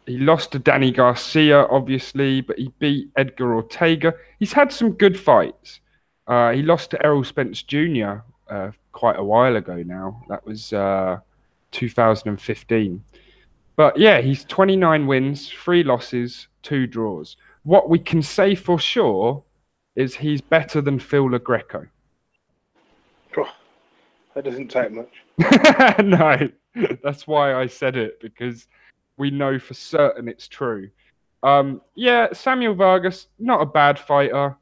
He lost to Danny Garcia, obviously, but he beat Edgar Ortega. He's had some good fights. He lost to Errol Spence Jr. Quite a while ago now. That was 2015. But yeah, he's 29 wins, 3 losses, 2 draws. What we can say for sure is he's better than Phil LaGreco. Oh, that doesn't take much. No, that's why I said it, because we know for certain it's true. Yeah, Samuel Vargas, not a bad fighter.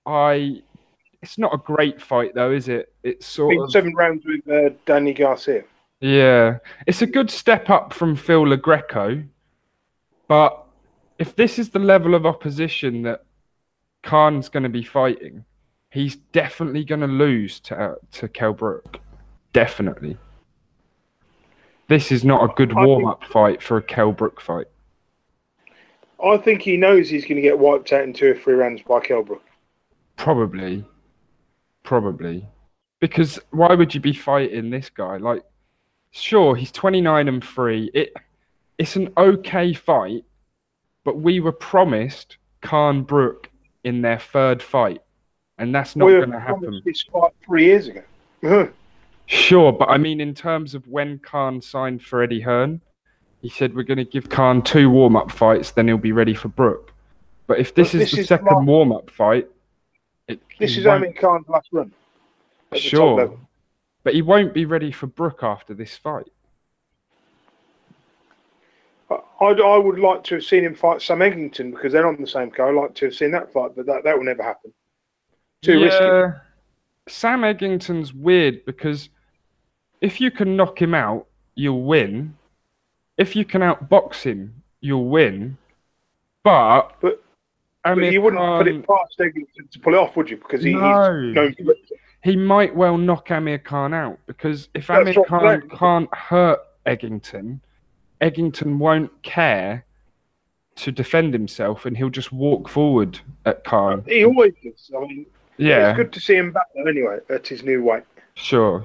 It's not a great fight though, is it? It's sort of 7 rounds with Danny Garcia. Yeah, it's a good step up from Phil LaGreco, but if this is the level of opposition that Khan's going to be fighting, he's definitely going to lose to Kell Brook. Definitely. This is not a good warm-up fight for a Kell Brook fight. I think he knows he's going to get wiped out in 2 or 3 rounds by Kell Brook. Probably. Because why would you be fighting this guy? Like, sure, he's 29-3. It's an okay fight, but we were promised Khan Brook in their 3rd fight, and that's not going to happen. This fight 3 years ago. Sure, but I mean, in terms of when Khan signed for Eddie Hearn, he said we're going to give Khan 2 warm-up fights, then he'll be ready for Brook. But if this is the second warm-up fight, this is only Khan's last run. Sure, but he won't be ready for Brook after this fight. I would like to have seen him fight Sam Egginton because they're on the same card. I'd like to have seen that fight, but that will never happen. Too risky. Sam Egginton's weird because if you can knock him out, you'll win. If you can outbox him, you'll win. But you wouldn't put it past Egginton to pull it off, would you? Because he's known to it. He might well knock Amir Khan out because if Amir Khan can't hurt Egginton, Egginton won't care to defend himself and he'll just walk forward at Khan. He always does. I mean, it's good to see him back there anyway at his new weight. Sure.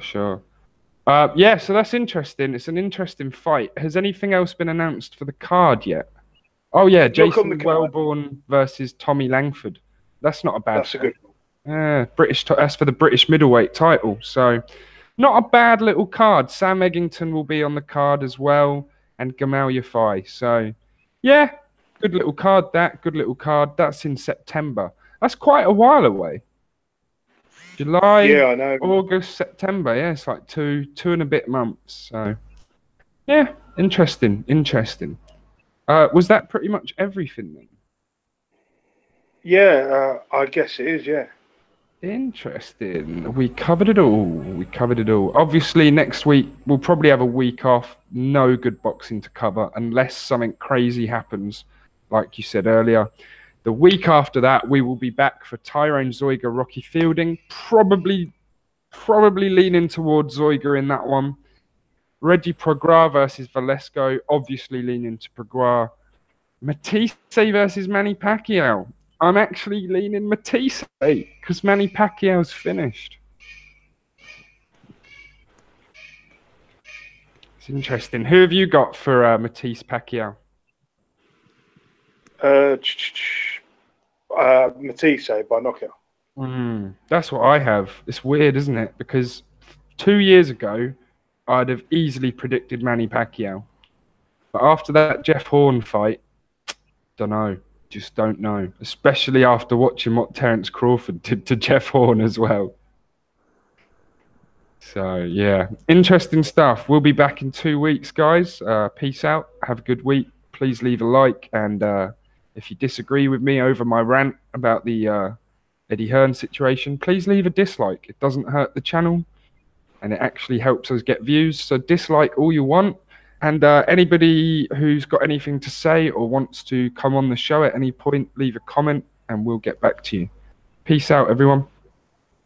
Yeah, so that's interesting. It's an interesting fight. Has anything else been announced for the card yet? Oh, yeah, Jason Wellborn versus Tommy Langford. That's not a bad That's a good one. That's for the British middleweight title. So not a bad little card. Sam Egginton will be on the card as well, and Gamal Yafai. So, yeah, good little card that. Good little card. That's in September. That's quite a while away. July, I know. August, September. Yeah, it's like two and a bit months. So, yeah, interesting. Was that pretty much everything then? Yeah, I guess it is, yeah. Interesting. We covered it all. Obviously, next week, we'll probably have a week off. No good boxing to cover unless something crazy happens, like you said earlier. The week after that, we will be back for Tyrone Zoiga, Rocky Fielding. Probably leaning towards Zoiga in that one. Reggie Prograis versus Valesco. Obviously leaning to Prograis. Matisse versus Manny Pacquiao. I'm actually leaning Matisse because Manny Pacquiao's finished. It's interesting. Who have you got for Matisse Pacquiao? Matisse by knockout. That's what I have. It's weird, isn't it? Because 2 years ago, I'd have easily predicted Manny Pacquiao. But after that Jeff Horn fight, just don't know. Especially after watching what Terence Crawford did to Jeff Horn as well. So, yeah. Interesting stuff. We'll be back in 2 weeks, guys. Peace out. Have a good week. Please leave a like. And if you disagree with me over my rant about the Eddie Hearn situation, please leave a dislike. It doesn't hurt the channel. And it actually helps us get views. So dislike all you want. And anybody who's got anything to say or wants to come on the show at any point, leave a comment and we'll get back to you. Peace out, everyone.